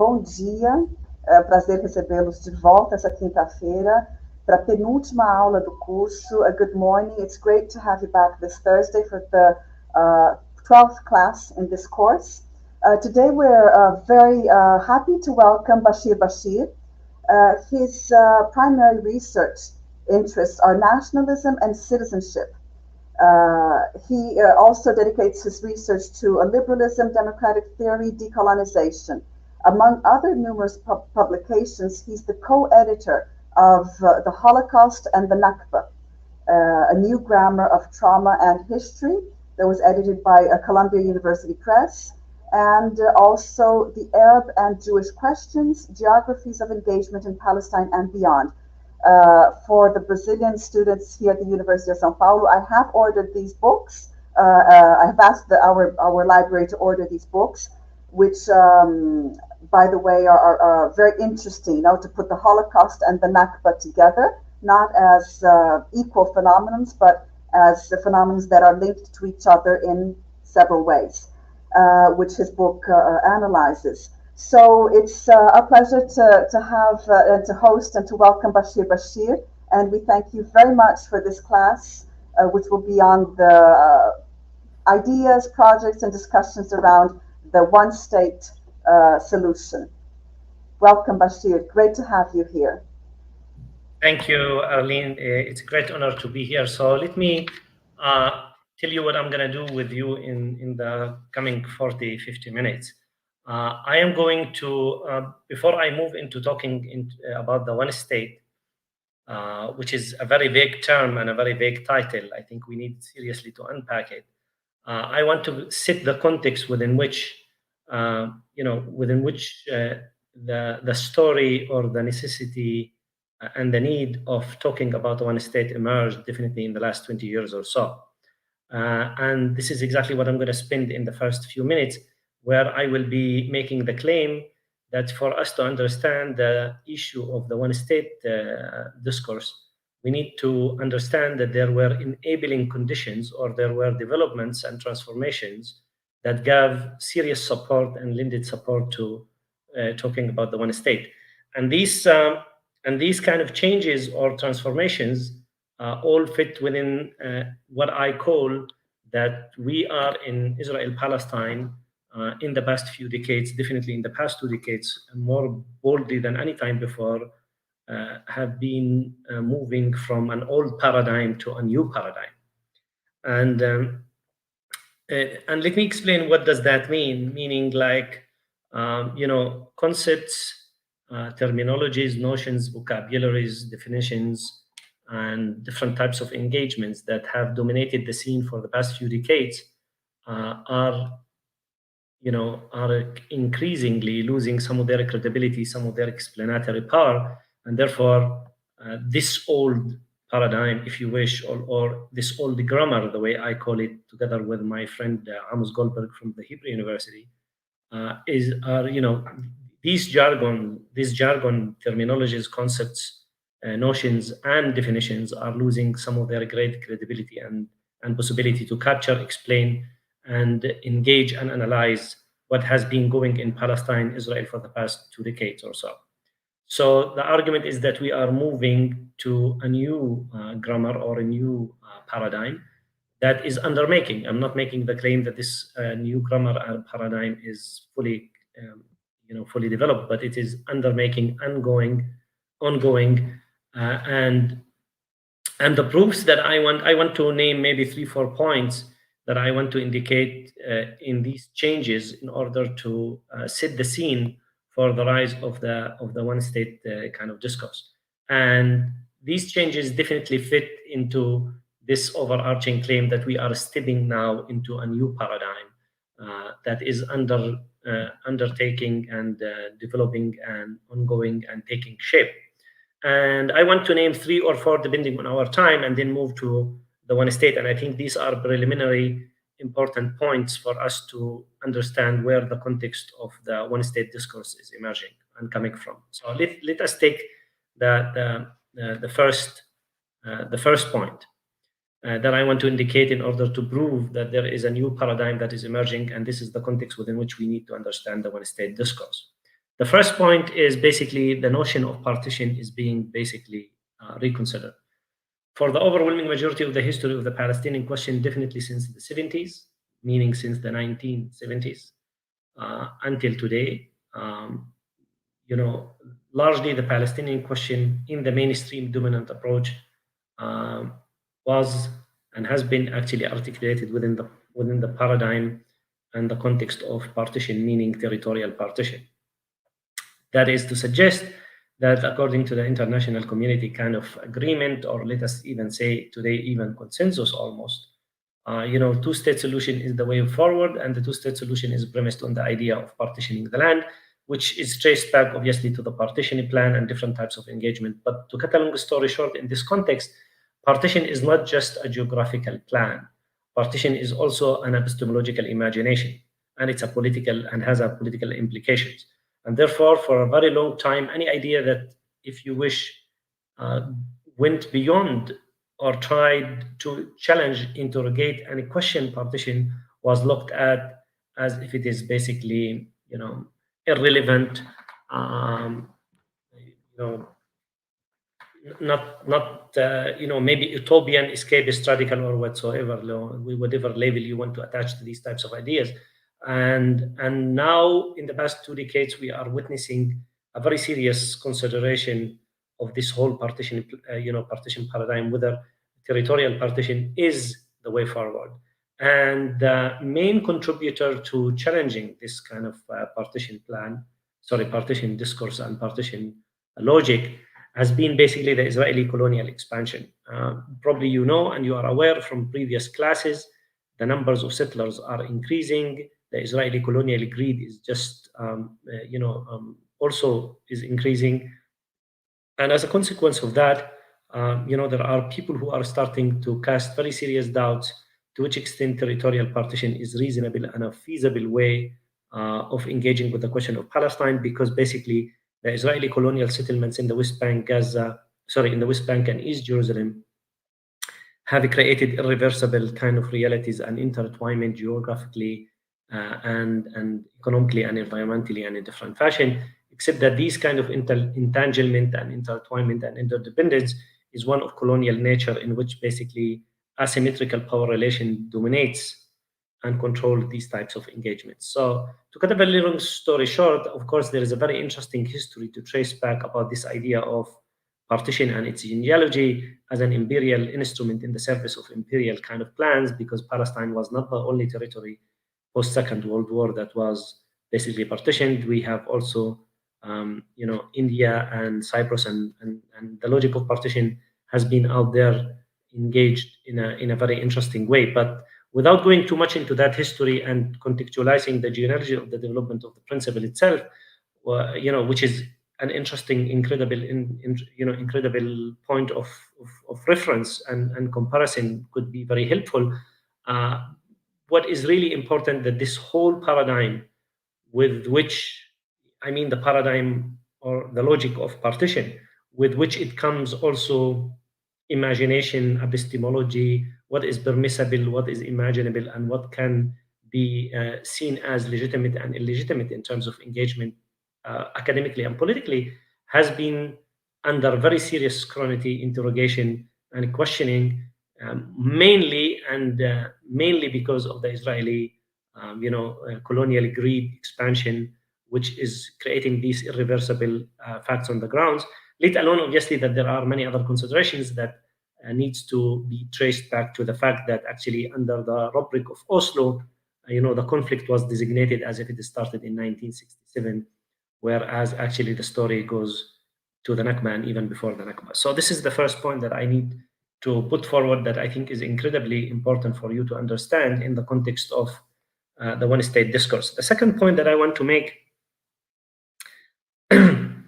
Bom dia, é um prazer recebê-los de volta essa quinta-feira para a penúltima aula do curso. Good morning, it's great to have you back this Thursday for the 12th class in this course. Today we're very happy to welcome Bashir. His primary research interests are nationalism and citizenship. He also dedicates his research to liberalism, democratic theory, decolonization. Among other numerous publications, he's the co-editor of The Holocaust and the Nakba, a new grammar of trauma and history that was edited by Columbia University Press, and also The Arab and Jewish Questions, Geographies of Engagement in Palestine and Beyond. For the Brazilian students here at the University of São Paulo, I have ordered these books. I have asked our library to order these books, which, by the way, are very interesting, to put the Holocaust and the Nakba together, not as equal phenomena, but as phenomena that are linked to each other in several ways, which his book analyzes. So it's a pleasure to have and to host and to welcome Bashir, and we thank you very much for this class, which will be on the ideas, projects, and discussions around the one-state solution. Welcome, Bashir. Great to have you here. Thank you, Arlene. It's a great honor to be here. So let me tell you what I'm going to do with you in the coming 40, 50 minutes. I am going to, before I move into talking about the one state, which is a very vague term and a very vague title, I think we need seriously to unpack it. I want to set the context within which, the story or the necessity and the need of talking about one state emerged definitely in the last 20 years or so. And this is exactly what I'm going to spend in the first few minutes, where I will be making the claim that for us to understand the issue of the one-state discourse, we need to understand that there were enabling conditions, or there were developments and transformations that gave serious support and lended support to talking about the one-state. And these kind of changes or transformations all fit within what I call that we are in Israel-Palestine in the past few decades, definitely in the past 2 decades, more boldly than any time before, have been moving from an old paradigm to a new paradigm. And let me explain what does that mean, meaning like, concepts, terminologies, notions, vocabularies, definitions, and different types of engagements that have dominated the scene for the past few decades are increasingly losing some of their credibility, some of their explanatory power, and therefore this old paradigm, if you wish, or this old grammar, the way I call it, together with my friend Amos Goldberg from the Hebrew University, these jargon terminologies, concepts, notions, and definitions are losing some of their great credibility and possibility to capture, explain, and engage and analyze what has been going in Palestine, Israel for the past 2 decades or so. So the argument is that we are moving to a new grammar or a new paradigm that is under making. I'm not making the claim that this new grammar and paradigm is fully developed, but it is under making, ongoing, and the proofs that I want to name maybe 3-4 points that I want to indicate in these changes in order to set the scene for the rise of the one-state kind of discourse. And these changes definitely fit into this overarching claim that we are stepping now into a new paradigm that is undertaking and developing and ongoing and taking shape. And I want to name 3 or 4 depending on our time, and then move to the one state. And I think these are preliminary important points for us to understand where the context of the one state discourse is emerging and coming from. So let us take the first point that I want to indicate in order to prove that there is a new paradigm that is emerging, and this is the context within which we need to understand the one state discourse. The first point is basically the notion of partition is being basically reconsidered. For the overwhelming majority of the history of the Palestinian question, definitely since the 70s, meaning since the 1970s until today, you know, largely the Palestinian question in the mainstream dominant approach was and has been actually articulated within the paradigm and the context of partition, meaning territorial partition. That is to suggest that according to the international community kind of agreement, or let us even say today even consensus almost, you know, two-state solution is the way forward, and the two-state solution is premised on the idea of partitioning the land, which is traced back obviously to the partitioning plan and different types of engagement. But to cut a long story short, in this context, partition is not just a geographical plan. Partition is also an epistemological imagination, and it's a political and has a political implications. And therefore, for a very long time, any idea that, if you wish, went beyond or tried to challenge, interrogate, and question partition was looked at as if it is basically, you know, irrelevant, you know, not you know, maybe utopian, escapist, radical, or whatsoever, whatever label you want to attach to these types of ideas. And now, in the past 2 decades, we are witnessing a very serious consideration of this whole partition, you know, partition paradigm, whether territorial partition is the way forward. And the main contributor to challenging this kind of partition discourse and partition logic has been basically the Israeli colonial expansion. Probably you know, and you are aware from previous classes, the numbers of settlers are increasing. The Israeli colonial greed is just, you know, also is increasing. And as a consequence of that, you know, there are people who are starting to cast very serious doubts to which extent territorial partition is reasonable and a feasible way of engaging with the question of Palestine, because basically the Israeli colonial settlements in the West Bank, in the West Bank and East Jerusalem have created irreversible kind of realities and intertwinement geographically and economically and environmentally and in different fashion, except that these kind of entanglement and intertwinement and interdependence is one of colonial nature, in which basically asymmetrical power relation dominates and control these types of engagements. So to cut a very long story short, of course, there is a very interesting history to trace back about this idea of partition and its genealogy as an imperial instrument in the service of imperial kind of plans, because Palestine was not the only territory post-Second World War that was basically partitioned. We have also, you know, India and Cyprus, and the logic of partition has been out there engaged in a very interesting way. But without going too much into that history and contextualizing the genealogy of the development of the principle itself, you know, which is an interesting, incredible point of reference and comparison could be very helpful. What is really important that this whole paradigm with which, I mean the paradigm or the logic of partition, with which it comes also imagination, epistemology, what is permissible, what is imaginable, and what can be seen as legitimate and illegitimate in terms of engagement academically and politically, has been under very serious scrutiny, interrogation, and questioning, mainly because of the Israeli, colonial greed expansion, which is creating these irreversible facts on the grounds. Let alone, obviously, that there are many other considerations that needs to be traced back to the fact that actually under the rubric of Oslo, the conflict was designated as if it started in 1967, whereas actually the story goes to the Nakba and even before the Nakba. So this is the first point that I need to put forward that I think is incredibly important for you to understand in the context of the one-state discourse. The second point that I want to make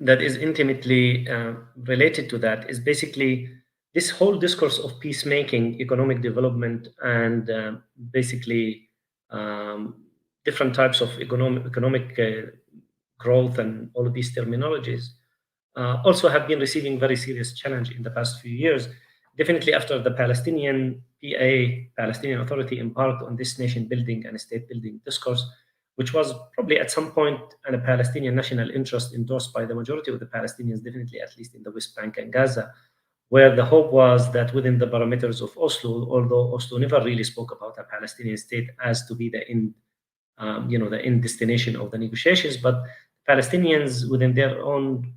that is intimately related to that is basically this whole discourse of peacemaking, economic development, and basically different types of economic growth and all of these terminologies also have been receiving very serious challenge in the past few years. Definitely after the Palestinian Authority embarked on this nation building and state building discourse, which was probably at some point a Palestinian national interest endorsed by the majority of the Palestinians, definitely at least in the West Bank and Gaza, where the hope was that within the parameters of Oslo, although Oslo never really spoke about a Palestinian state as to be the end, the end destination of the negotiations, but Palestinians within their own,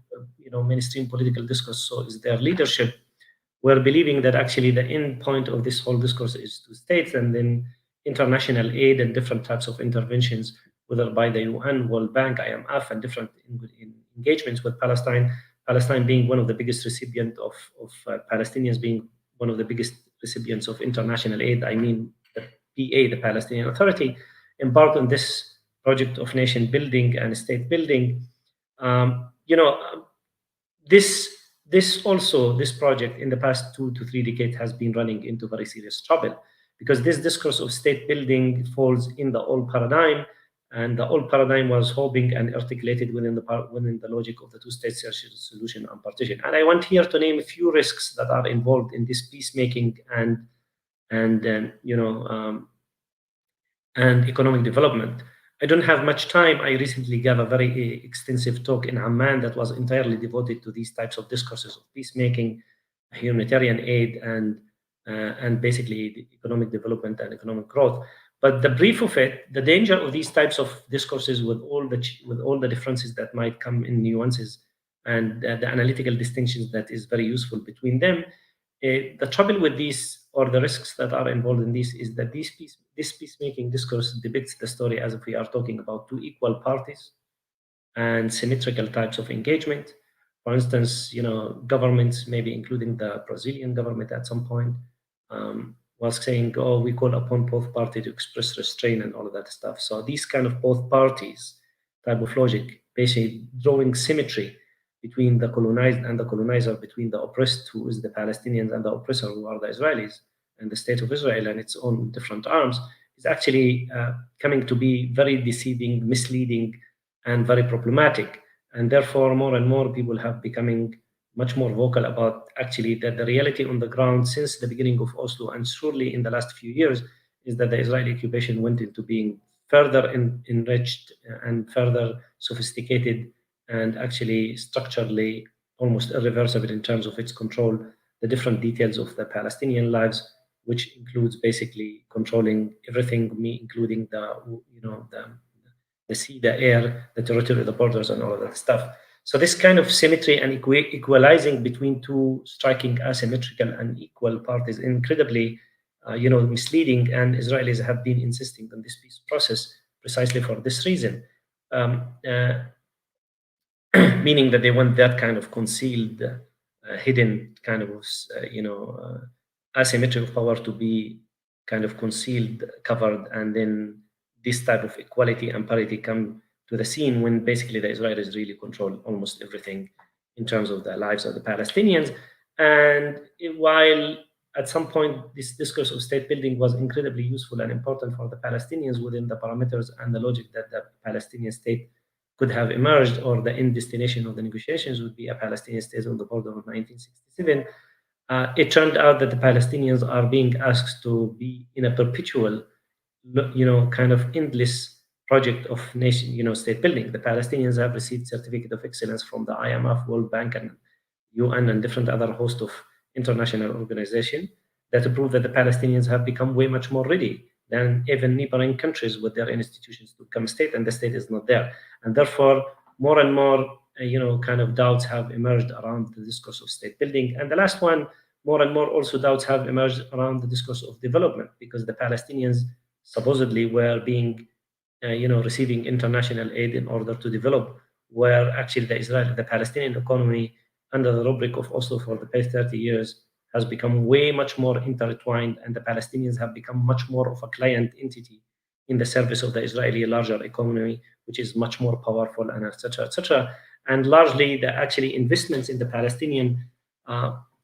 mainstream political discourse, so is their leadership, were believing that actually the end point of this whole discourse is two states, and then international aid and different types of interventions, whether by the UN, World Bank, IMF, and different engagements with Palestine. Palestine being one of the biggest recipients of Palestinians being one of the biggest recipients of international aid. I mean, the PA, the Palestinian Authority, embarked on this project of nation building and state building. This project in the past 2 to 3 decades has been running into very serious trouble, because this discourse of state building falls in the old paradigm, and the old paradigm was hoping and articulated within the logic of the two-state solution and partition. And I want here to name a few risks that are involved in this peacemaking and economic development. I don't have much time. I recently gave a very extensive talk in Amman that was entirely devoted to these types of discourses of peacemaking, humanitarian aid, and basically the economic development and economic growth. But the brief of it, the danger of these types of discourses, with all the differences that might come in nuances and the analytical distinctions that is very useful between them, the trouble with these, or the risks that are involved in this, is that this peacemaking discourse depicts the story as if we are talking about two equal parties and symmetrical types of engagement. For instance, governments, maybe including the Brazilian government at some point, was saying, "Oh, we call upon both parties to express restraint," and all of that stuff. So these kind of both parties type of logic, basically drawing symmetry between the colonized and the colonizer, between the oppressed, who is the Palestinians, and the oppressor, who are the Israelis, and the state of Israel and its own different arms, is actually coming to be very deceiving, misleading, and very problematic. And therefore, more and more people have becoming much more vocal about actually that the reality on the ground since the beginning of Oslo, and surely in the last few years, is that the Israeli occupation went into being further enriched and further sophisticated, and actually structurally almost irreversible in terms of its control, the different details of the Palestinian lives, which includes basically controlling everything, including the sea, the air, the territory, the borders, and all of that stuff. So this kind of symmetry and equalizing between two striking asymmetrical and equal parties, incredibly, misleading. And Israelis have been insisting on this peace process precisely for this reason, meaning that they want that kind of concealed, hidden kind of, asymmetry of power to be kind of concealed, covered, and then this type of equality and parity come to the scene when basically the Israelis really control almost everything in terms of the lives of the Palestinians. And while at some point this discourse of state building was incredibly useful and important for the Palestinians within the parameters and the logic that the Palestinian state could have emerged, or the end destination of the negotiations would be a Palestinian state on the border of 1967, it turned out that the Palestinians are being asked to be in a perpetual, kind of endless project of nation, state building. The Palestinians have received certificate of excellence from the IMF, World Bank, and UN, and different other host of international organizations that prove that the Palestinians have become way much more ready than even neighboring countries with their institutions to become a state, and the state is not there. And therefore, more and more, kind of doubts have emerged around the discourse of state building. And the last one, more and more also doubts have emerged around the discourse of development, because the Palestinians supposedly were being receiving international aid in order to develop, where actually the Palestinian economy, under the rubric of Oslo for the past 30 years, has become way much more intertwined, and the Palestinians have become much more of a client entity in the service of the Israeli larger economy, which is much more powerful, and etc., etc. And largely, the actually investments in the Palestinian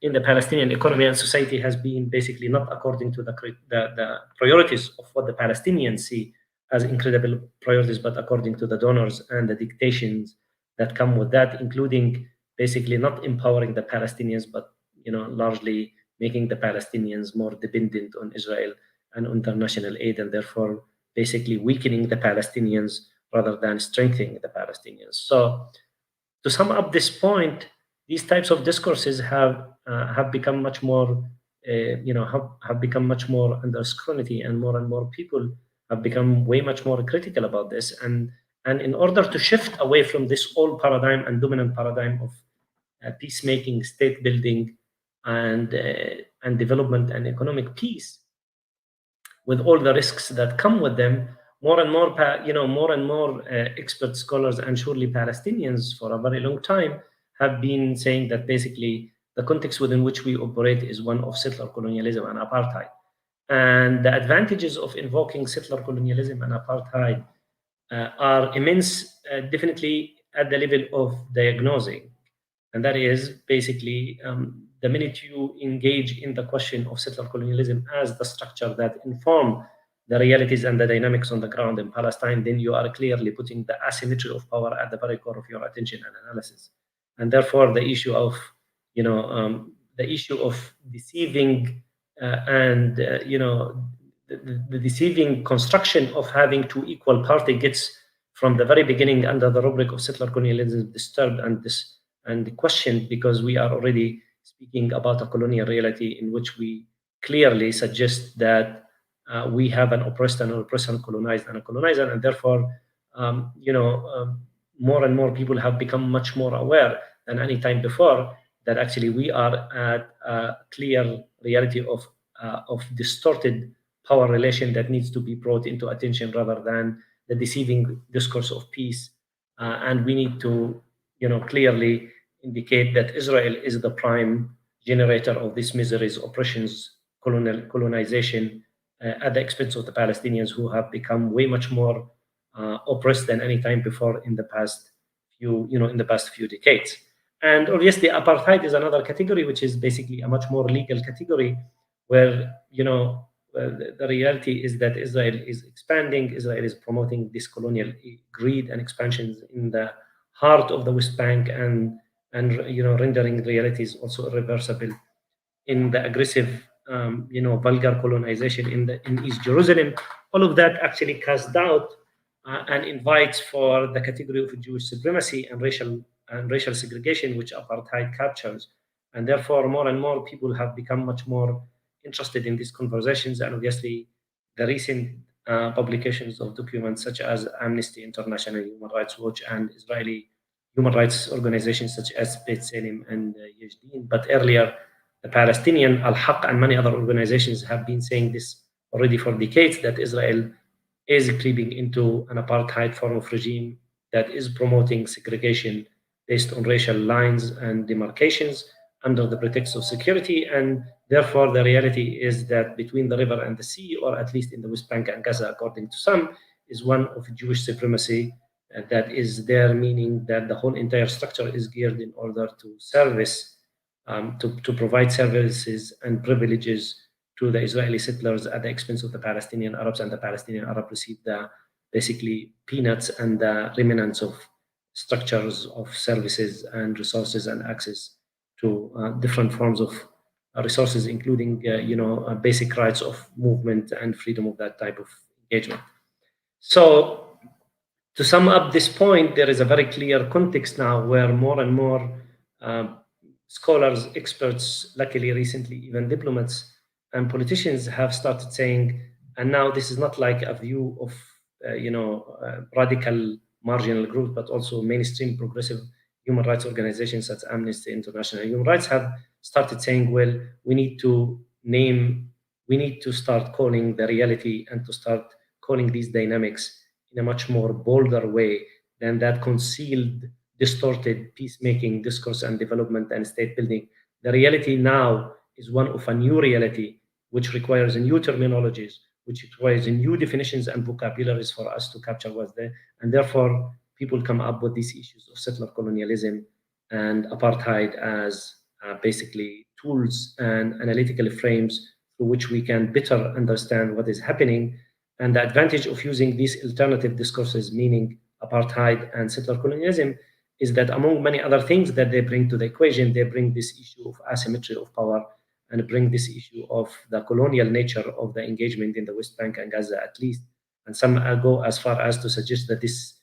economy and society has been basically not according to the priorities of what the Palestinians see as incredible priorities, but according to the donors and the dictations that come with that, including basically not empowering the Palestinians, but largely making the Palestinians more dependent on Israel and international aid, and therefore basically weakening the Palestinians rather than strengthening the Palestinians. So to sum up this point, these types of discourses have become much more, have become much more under scrutiny, and more people have become way much more critical about this. And in order to shift away from this old paradigm and dominant paradigm of peacemaking, state building, and development and economic peace, with all the risks that come with them, more and more expert scholars, and surely Palestinians for a very long time, have been saying that basically the context within which we operate is one of settler colonialism and apartheid. And the advantages of invoking settler colonialism and apartheid are immense, definitely at the level of diagnosing. And that is basically the minute you engage in the question of settler colonialism as the structure that inform the realities and the dynamics on the ground in Palestine, then you are clearly putting the asymmetry of power at the very core of your attention and analysis. And therefore, the issue of, deceiving the deceiving construction of having two equal party gets from the very beginning under the rubric of settler colonialism disturbed and questioned, because we are already speaking about a colonial reality in which we clearly suggest that we have an oppressed and an oppressor, colonized and a colonizer, and therefore, more and more people have become much more aware than any time before that actually we are at a clear reality of distorted power relation that needs to be brought into attention rather than the deceiving discourse of peace. And we need to, clearly indicate that Israel is the prime generator of these miseries, oppressions, colonization at the expense of the Palestinians, who have become way much more oppressed than any time before in the past few decades. And obviously, apartheid is another category, which is basically a much more legal category, where the reality is that Israel is expanding. Israel is promoting this colonial greed and expansions in the heart of the West Bank, and rendering realities also irreversible in the aggressive, vulgar colonization in East Jerusalem. All of that actually casts doubt and invites for the category of Jewish supremacy and racial segregation, which apartheid captures. And therefore, more and more people have become much more interested in these conversations. And obviously, the recent publications of documents such as Amnesty International, Human Rights Watch, and Israeli human rights organizations such as B'Tselem and Yesh Din. But earlier, the Palestinian Al-Haq and many other organizations have been saying this already for decades, that Israel is creeping into an apartheid form of regime that is promoting segregation based on racial lines and demarcations under the pretext of security. And therefore, the reality is that between the river and the sea, or at least in the West Bank and Gaza, according to some, is one of Jewish supremacy that is there, meaning that the whole entire structure is geared in order to service, to provide services and privileges to the Israeli settlers at the expense of the Palestinian Arabs, and the Palestinian Arab receive the basically peanuts and the remnants of structures of services and resources and access to different forms of resources, including basic rights of movement and freedom of that type of engagement. So to sum up this point, there is a very clear context now where more and more scholars, experts, luckily recently even diplomats and politicians have started saying, and now this is not like a view of radical marginal groups, but also mainstream progressive human rights organizations such as Amnesty International. Human rights have started saying, well, we need to start calling the reality and to start calling these dynamics in a much more bolder way than that concealed, distorted peacemaking discourse and development and state building. The reality now is one of a new reality, which requires new terminologies, which requires new definitions and vocabularies for us to capture what's there. And therefore, people come up with these issues of settler colonialism and apartheid as basically tools and analytical frames through which we can better understand what is happening. And the advantage of using these alternative discourses, meaning apartheid and settler colonialism, is that among many other things that they bring to the equation, they bring this issue of asymmetry of power, and bring this issue of the colonial nature of the engagement in the West Bank and Gaza, at least And some go as far as to suggest that this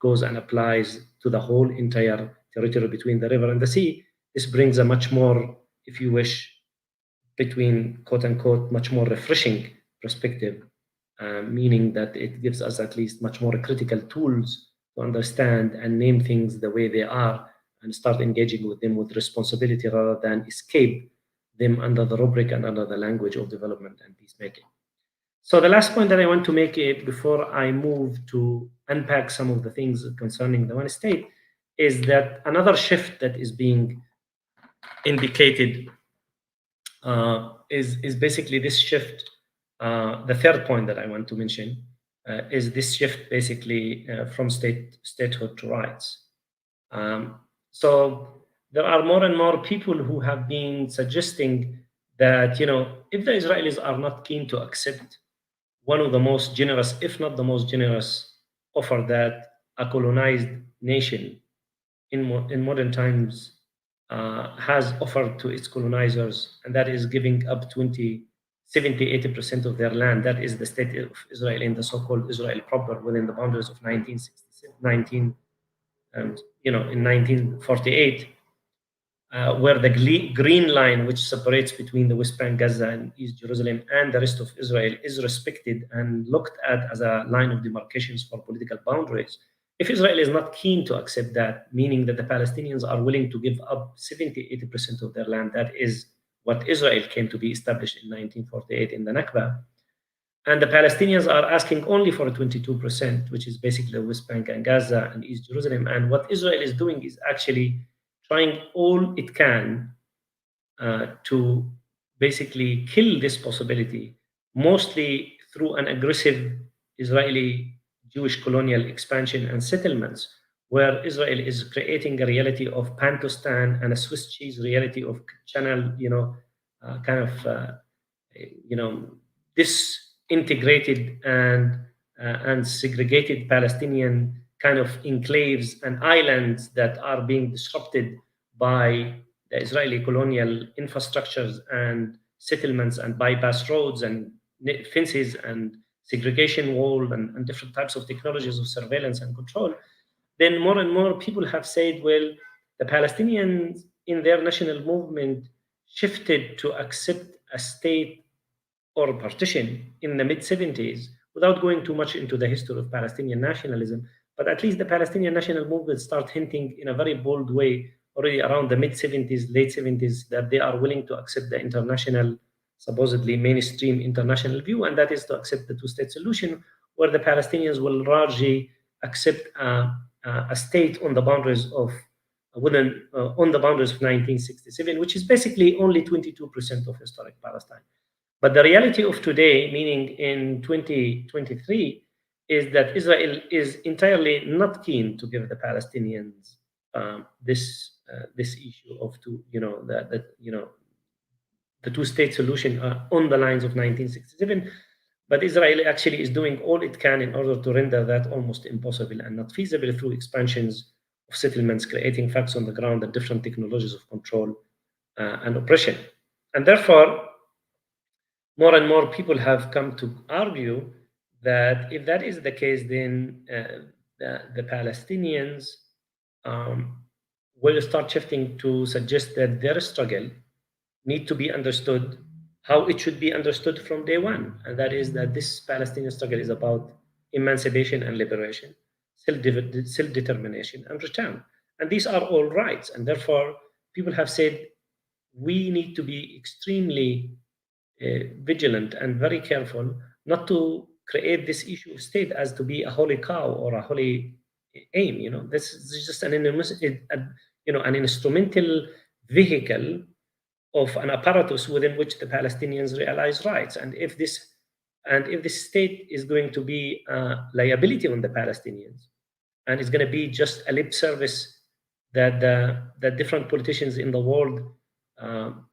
goes and applies to the whole entire territory between the river and the sea. This brings a much more, if you wish, between quote unquote, much more refreshing perspective, meaning that it gives us at least much more critical tools to understand and name things the way they are and start engaging with them with responsibility rather than escape them under the rubric and under the language of development and peacemaking. So the last point that I want to make before I move to unpack some of the things concerning the one state is that another shift that is being indicated is basically this shift. The third point that I want to mention is this shift basically from statehood to rights. So there are more and more people who have been suggesting that, you know, if the Israelis are not keen to accept one of the most generous, if not the most generous, offer that a colonized nation in modern times has offered to its colonizers, and that is giving up 70, 80% of their land. That is the state of Israel in the so-called Israel proper within the boundaries of 1967, in 1948. Where the green line, which separates between the West Bank, Gaza, and East Jerusalem, and the rest of Israel, is respected and looked at as a line of demarcations for political boundaries. If Israel is not keen to accept that, meaning that the Palestinians are willing to give up 70, 80% of their land, that is what Israel came to be established in 1948 in the Nakba, and the Palestinians are asking only for 22%, which is basically the West Bank and Gaza and East Jerusalem. And what Israel is doing is actually trying all it can to basically kill this possibility, mostly through an aggressive Israeli Jewish colonial expansion and settlements, where Israel is creating a reality of Pantostan and a Swiss cheese reality of channel, this integrated and segregated Palestinian kind of enclaves and islands that are being disrupted by the Israeli colonial infrastructures and settlements and bypass roads and fences and segregation wall and different types of technologies of surveillance and control. Then more and more people have said, well, the Palestinians in their national movement shifted to accept a state or partition in the mid-70s, without going too much into the history of Palestinian nationalism. But at least the Palestinian national movement start hinting in a very bold way already around the mid-70s, late 70s, that they are willing to accept the international, supposedly mainstream international view, and that is to accept the two-state solution, where the Palestinians will largely accept a state on the boundaries of on the boundaries of 1967, which is basically only 22% of historic Palestine. But the reality of today, meaning in 2023, is that Israel is entirely not keen to give the Palestinians this issue of the two-state solution on the lines of 1967. But Israel actually is doing all it can in order to render that almost impossible and not feasible through expansions of settlements, creating facts on the ground and different technologies of control and oppression. And therefore, more and more people have come to argue that if that is the case, then the Palestinians will start shifting to suggest that their struggle need to be understood how it should be understood from day one. And that is that this Palestinian struggle is about emancipation and liberation, self-determination and return. And these are all rights. And therefore, people have said we need to be extremely vigilant and very careful not to create this issue of state as to be a holy cow or a holy aim. You know, this is just an instrumental vehicle of an apparatus within which the Palestinians realize rights. And if this state is going to be a liability on the Palestinians, and it's going to be just a lip service that the different politicians in the world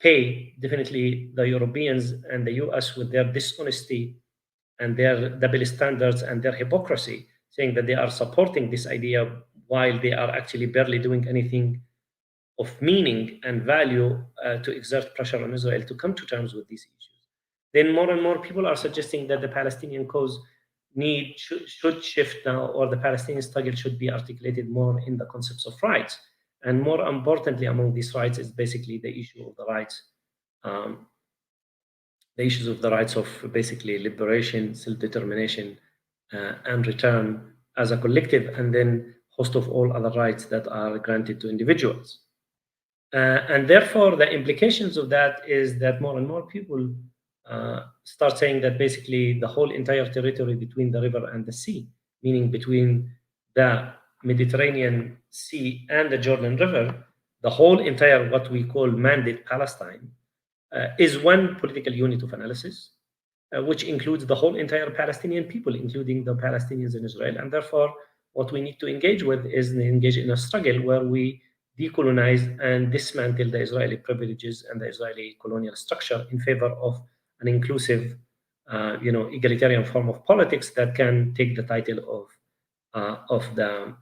pay, definitely the Europeans and the US, with their dishonesty and their double standards and their hypocrisy, saying that they are supporting this idea while they are actually barely doing anything of meaning and value to exert pressure on Israel to come to terms with these issues. Then more and more people are suggesting that the Palestinian cause should shift now, or the Palestinian struggle should be articulated more in the concepts of rights. And more importantly, among these rights is basically the issue of the rights, the issues of the rights of basically liberation, self-determination, and return as a collective, and then host of all other rights that are granted to individuals. And therefore, the implications of that is that more and more people start saying that basically the whole entire territory between the river and the sea, meaning between the Mediterranean Sea and the Jordan River, the whole entire what we call mandate Palestine, is one political unit of analysis, which includes the whole entire Palestinian people, including the Palestinians in Israel. And therefore, what we need to engage with is engage in a struggle where we decolonize and dismantle the Israeli privileges and the Israeli colonial structure in favor of an inclusive, egalitarian form of politics that can take the title of the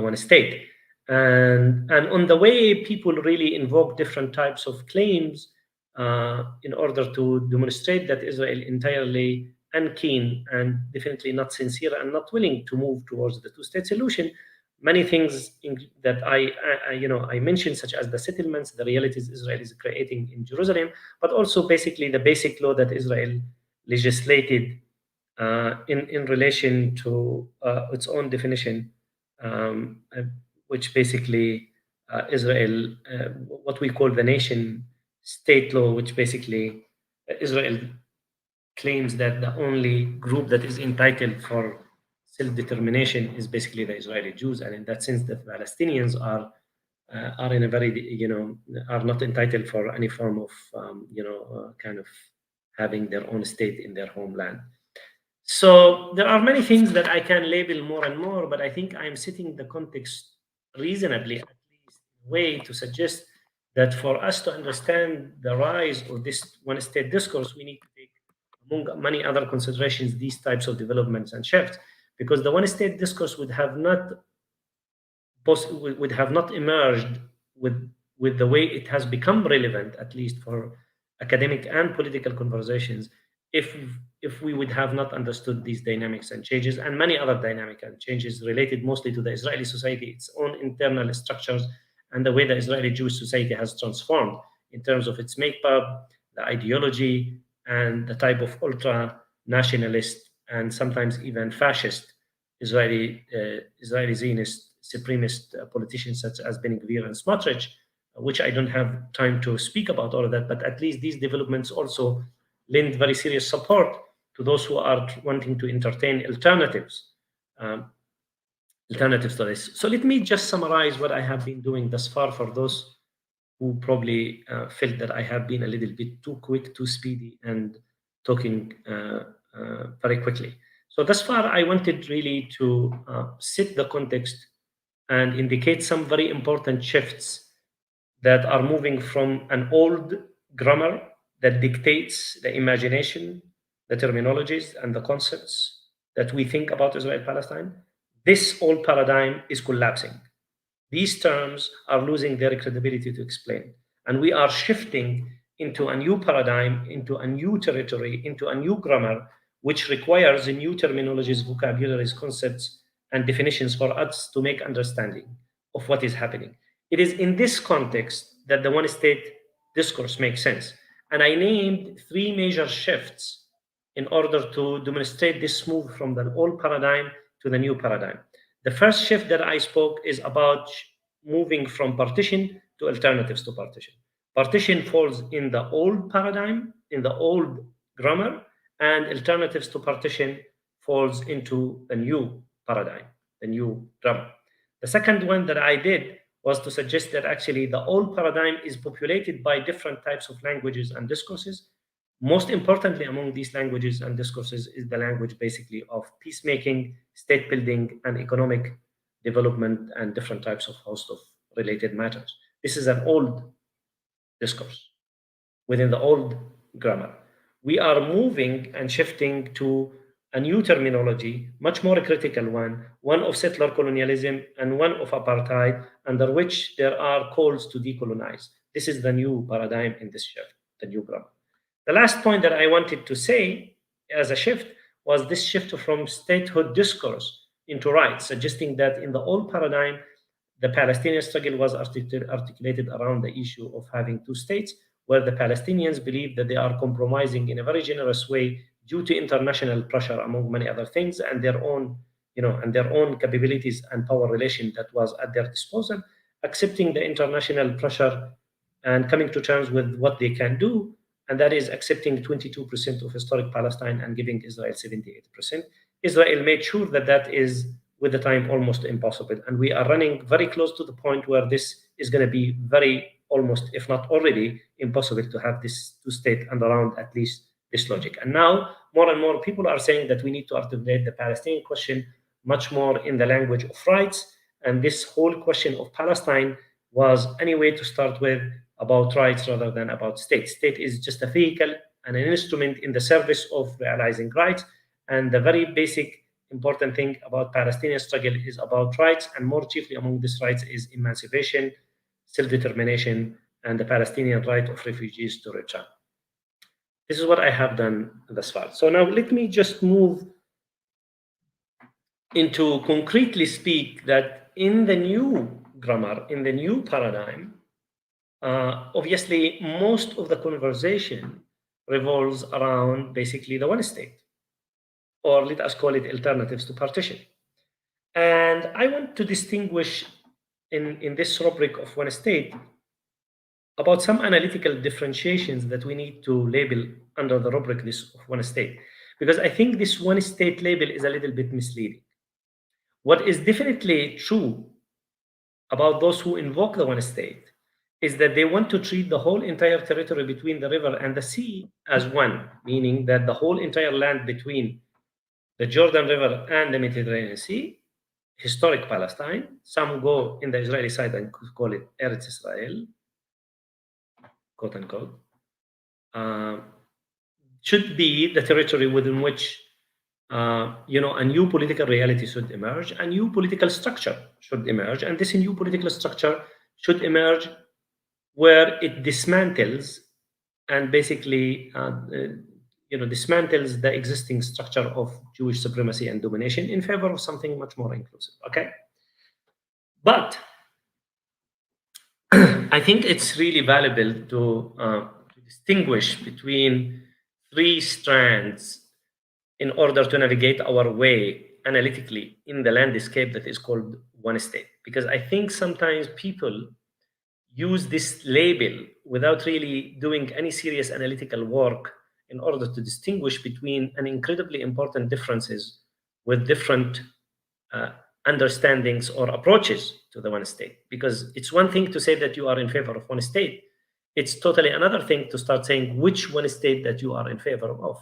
one state. And on the way, people really invoke different types of claims in order to demonstrate that Israel entirely unkeen and definitely not sincere and not willing to move towards the two-state solution. Many things that I mentioned, such as the settlements, the realities Israel is creating in Jerusalem, but also basically the basic law that Israel legislated in relation to its own definition, which basically Israel, what we call the nation state law, which basically Israel claims that the only group that is entitled for self-determination is basically the Israeli Jews, and in that sense, the Palestinians are in a very, are not entitled for any form of, kind of having their own state in their homeland. So there are many things that I can label more and more, but I think I'm setting the context reasonably, at least, in a way to suggest that for us to understand the rise of this one-state discourse, we need to take, among many other considerations, these types of developments and shifts, because the one-state discourse would have not emerged with the way it has become relevant, at least for academic and political conversations, if we would have not understood these dynamics and changes and many other dynamic and changes related mostly to the Israeli society, its own internal structures, and the way the Israeli Jewish society has transformed in terms of its makeup, the ideology, and the type of ultra-nationalist and sometimes even fascist Israeli Zionist supremacist politicians such as Ben Gvir and Smotrich, which I don't have time to speak about all of that, but at least these developments also lend very serious support to those who are wanting to entertain alternatives to this. So let me just summarize what I have been doing thus far for those who probably felt that I have been a little bit too quick, too speedy, and talking very quickly. So thus far, I wanted really to set the context and indicate some very important shifts that are moving from an old grammar that dictates the imagination, the terminologies, and the concepts that we think about Israel-Palestine. This old paradigm is collapsing. These terms are losing their credibility to explain. And we are shifting into a new paradigm, into a new territory, into a new grammar, which requires new terminologies, vocabularies, concepts, and definitions for us to make understanding of what is happening. It is in this context that the one-state discourse makes sense. And I named three major shifts in order to demonstrate this move from the old paradigm to the new paradigm. The first shift that I spoke is about moving from partition to alternatives to partition. Partition falls in the old paradigm, in the old grammar, and alternatives to partition falls into the new paradigm, the new grammar. The second one that I did was to suggest that actually the old paradigm is populated by different types of languages and discourses. Most importantly, among these languages and discourses is the language basically of peacemaking, state building, and economic development, and different types of host of related matters. This is an old discourse within the old grammar. We are moving and shifting to a new terminology, much more critical one of settler colonialism and one of apartheid, under which there are calls to decolonize. This is the new paradigm in this shift, the new grammar. The last point that I wanted to say as a shift was this shift from statehood discourse into rights, suggesting that in the old paradigm, the Palestinian struggle was articulated around the issue of having two states, where the Palestinians believe that they are compromising in a very generous way due to international pressure, among many other things, and their own, and their own capabilities and power relation that was at their disposal, accepting the international pressure and coming to terms with what they can do, and that is accepting 22% of historic Palestine and giving Israel 78%. Israel made sure that that is, with the time, almost impossible. And we are running very close to the point where this is going to be very almost, if not already, impossible to have this two-state and around at least this logic. And now more and more people are saying that we need to articulate the Palestinian question much more in the language of rights. And this whole question of Palestine was anyway to start with about rights rather than about state. State is just a vehicle and an instrument in the service of realizing rights. And the very basic important thing about Palestinian struggle is about rights, and more chiefly among these rights is emancipation, self-determination, and the Palestinian right of refugees to return. This is what I have done thus far. So now let me just move into concretely speak that in the new grammar, in the new paradigm, obviously most of the conversation revolves around basically the one state, or let us call it alternatives to partition. And I want to distinguish in this rubric of one state about some analytical differentiations that we need to label under the rubric this of one state, because I think this one state label is a little bit misleading. What is definitely true about those who invoke the one state is that they want to treat the whole entire territory between the river and the sea as one, meaning that the whole entire land between the Jordan River and the Mediterranean Sea, historic Palestine, some go in the Israeli side and call it Eretz Israel, quote unquote, should be the territory within which a new political reality should emerge, a new political structure should emerge, and this new political structure should emerge where it dismantles and basically dismantles the existing structure of Jewish supremacy and domination in favor of something much more inclusive. Okay, but I think it's really valuable to distinguish between three strands in order to navigate our way analytically in the landscape that is called one state, because I think sometimes people use this label without really doing any serious analytical work in order to distinguish between an incredibly important differences with different understandings or approaches to the one state. Because it's one thing to say that you are in favor of one state. It's totally another thing to start saying which one state that you are in favor of.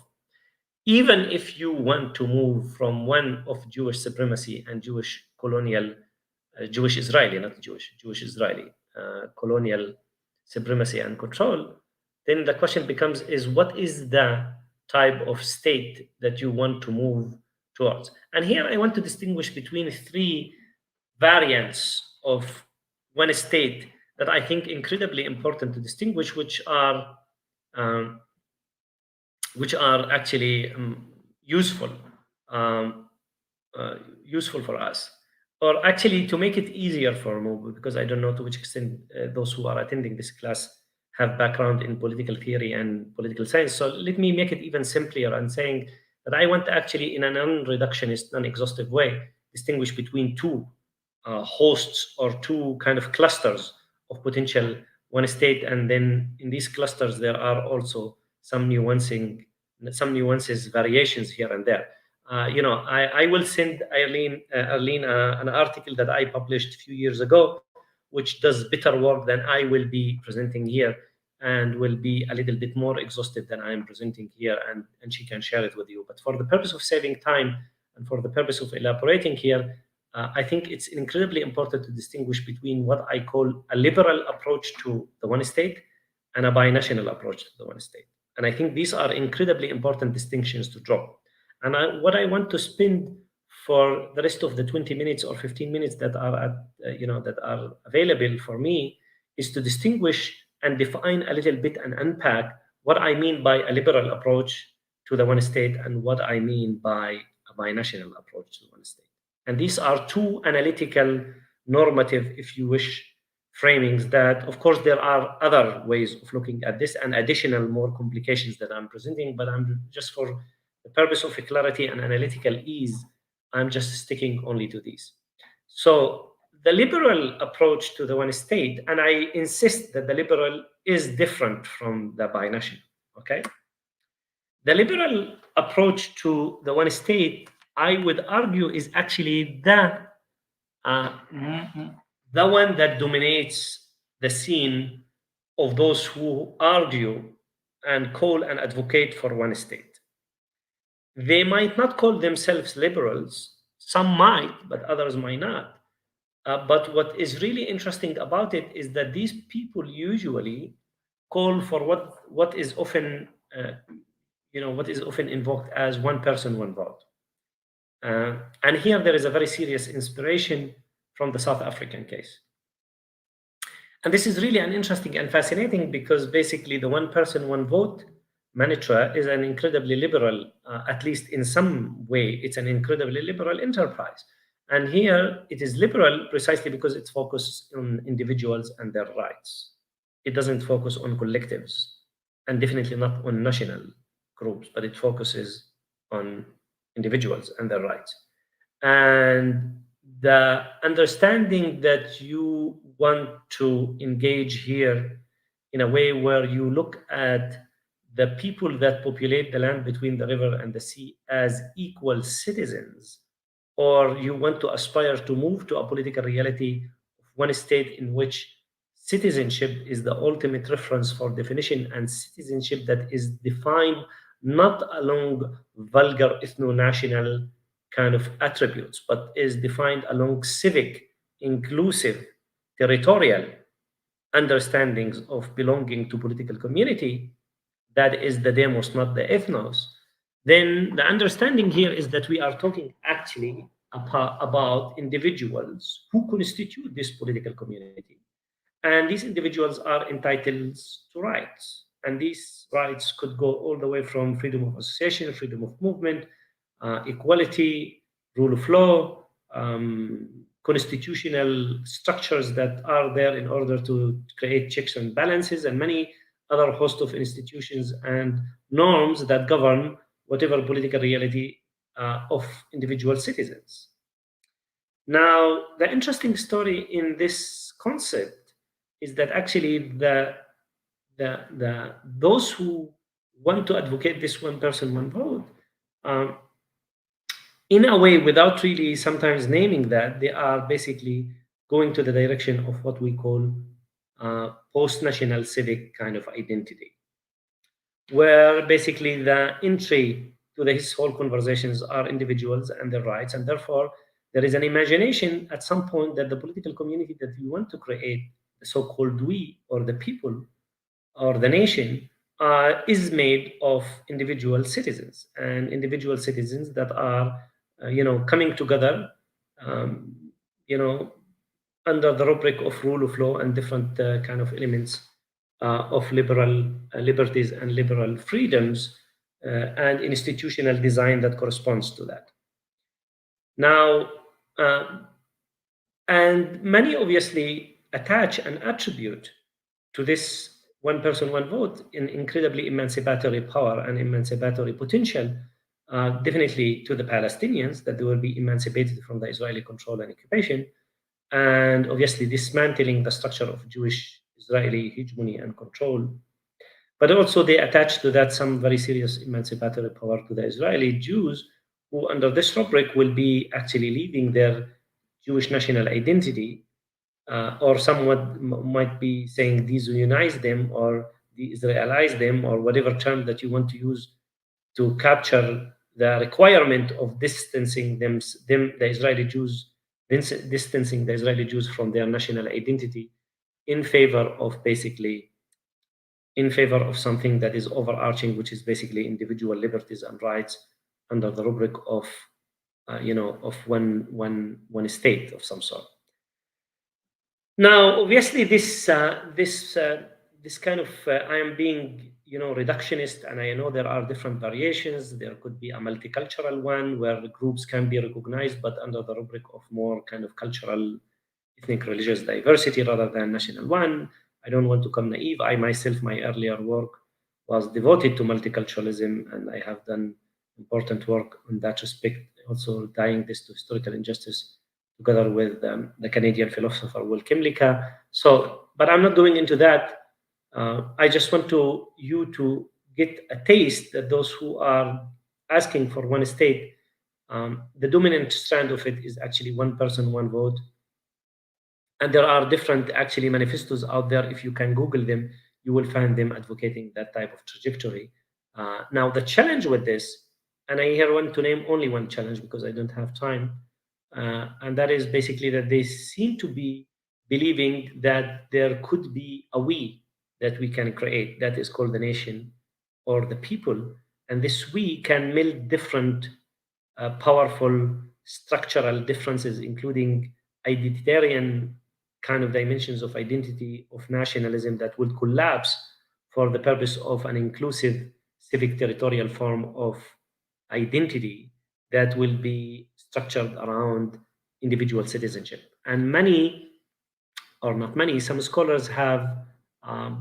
Even if you want to move from one of Jewish supremacy and Jewish colonial, Jewish Israeli, not Jewish Israeli, colonial supremacy and control, then the question becomes is what is the type of state that you want to move towards? And here I want to distinguish between three variants of one state that I think incredibly important to distinguish, which are actually useful for us, or actually to make it easier for Mobu, because I don't know to which extent those who are attending this class have background in political theory and political science. So let me make it even simpler and saying that I want to actually, in a non-reductionist, non-exhaustive way, distinguish between two hosts or two kind of clusters of potential one state, and then in these clusters there are also some nuances, variations here and there. I will send Arlene an article that I published a few years ago, which does better work than I will be presenting here, and will be a little bit more exhaustive than I am presenting here, and she can share it with you. But for the purpose of saving time and for the purpose of elaborating here, I think it's incredibly important to distinguish between what I call a liberal approach to the one state and a binational approach to the one state. And I think these are incredibly important distinctions to draw. And what I want to spend for the rest of the 20 minutes or 15 minutes that are that are available for me is to distinguish and define a little bit and unpack what I mean by a liberal approach to the one state and what I mean by a binational approach to one state. And these are two analytical, normative, if you wish, framings that, of course, there are other ways of looking at this and additional more complications that I'm presenting, but I'm just for the purpose of clarity and analytical ease, I'm just sticking only to these. So the liberal approach to the one state, and I insist that the liberal is different from the binational, okay? The liberal approach to the one state, I would argue, is actually the one that dominates the scene of those who argue and call and advocate for one state. They might not call themselves liberals, some might, but others might not. But what is really interesting about it is that these people usually call for what is often what is often invoked as one person, one vote. And here there is a very serious inspiration from the South African case. And this is really an interesting and fascinating because basically the one person, one vote mantra is an incredibly liberal, at least in some way, it's an incredibly liberal enterprise. And here it is liberal precisely because it focuses on individuals and their rights. It doesn't focus on collectives and definitely not on national groups, but it focuses on individuals and their rights. And the understanding that you want to engage here in a way where you look at the people that populate the land between the river and the sea as equal citizens, or you want to aspire to move to a political reality of one state in which citizenship is the ultimate reference for definition, and citizenship that is defined not along vulgar ethno-national kind of attributes, but is defined along civic, inclusive, territorial understandings of belonging to political community. That is the demos, not the ethnos. Then the understanding here is that we are talking actually about individuals who constitute this political community. And these individuals are entitled to rights. And these rights could go all the way from freedom of association, freedom of movement, equality, rule of law, constitutional structures that are there in order to create checks and balances, and many other host of institutions and norms that govern whatever political reality of individual citizens. Now, the interesting story in this concept is that actually those who want to advocate this one person, one vote, in a way, without really sometimes naming that, they are basically going to the direction of what we call post-national civic kind of identity, where basically the entry to these whole conversations are individuals and their rights, and therefore there is an imagination at some point that the political community that you want to create, the so-called we, or the people, or the nation, is made of individual citizens, and individual citizens that are, coming together, under the rubric of rule of law and different kind of elements of liberal liberties and liberal freedoms, and institutional design that corresponds to that. Now, and many obviously attach an attribute to this one person, one vote in incredibly emancipatory power and emancipatory potential, definitely to the Palestinians, that they will be emancipated from the Israeli control and occupation, and obviously dismantling the structure of Jewish Israeli hegemony and control. But also they attach to that some very serious emancipatory power to the Israeli Jews, who under this rubric will be actually leaving their Jewish national identity, or someone might be saying de-Zionize them or de-Israelize them, or whatever term that you want to use to capture the requirement of distancing the Israeli Jews, distancing the Israeli Jews from their national identity in favor of something that is overarching, which is basically individual liberties and rights under the rubric of of one state of some sort. Now, obviously, this this kind of, I am being, reductionist, and I know there are different variations. There could be a multicultural one where the groups can be recognized, but under the rubric of more kind of cultural, ethnic, religious diversity rather than national one. I don't want to come naive. I myself, my earlier work was devoted to multiculturalism, and I have done important work in that respect, also tying this to historical injustice together with the Canadian philosopher Will Kimlicka. So, but I'm not going into that. I just want you to get a taste that those who are asking for one state, the dominant strand of it is actually one person, one vote. And there are different actually manifestos out there. If you can Google them, you will find them advocating that type of trajectory. Now, the challenge with this, and I here want to name only one challenge because I don't have time, and that is basically that they seem to be believing that there could be a we that we can create that is called the nation or the people, and this we can meld different powerful structural differences, including identitarian kind of dimensions of identity, of nationalism that would collapse for the purpose of an inclusive civic territorial form of identity that will be structured around individual citizenship. And many, or not many, some scholars have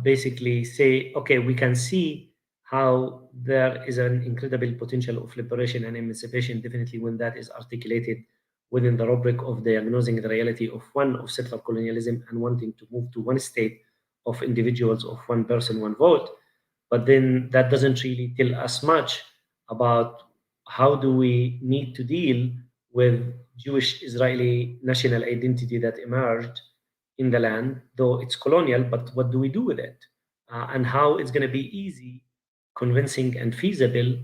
basically say, okay, we can see how there is an incredible potential of liberation and emancipation, definitely when that is articulated within the rubric of diagnosing the reality of one of settler colonialism and wanting to move to one state of individuals, of one person, one vote. But then that doesn't really tell us much about how do we need to deal with Jewish Israeli national identity that emerged in the land, though it's colonial, but what do we do with it? And how it's going to be easy, convincing, and feasible,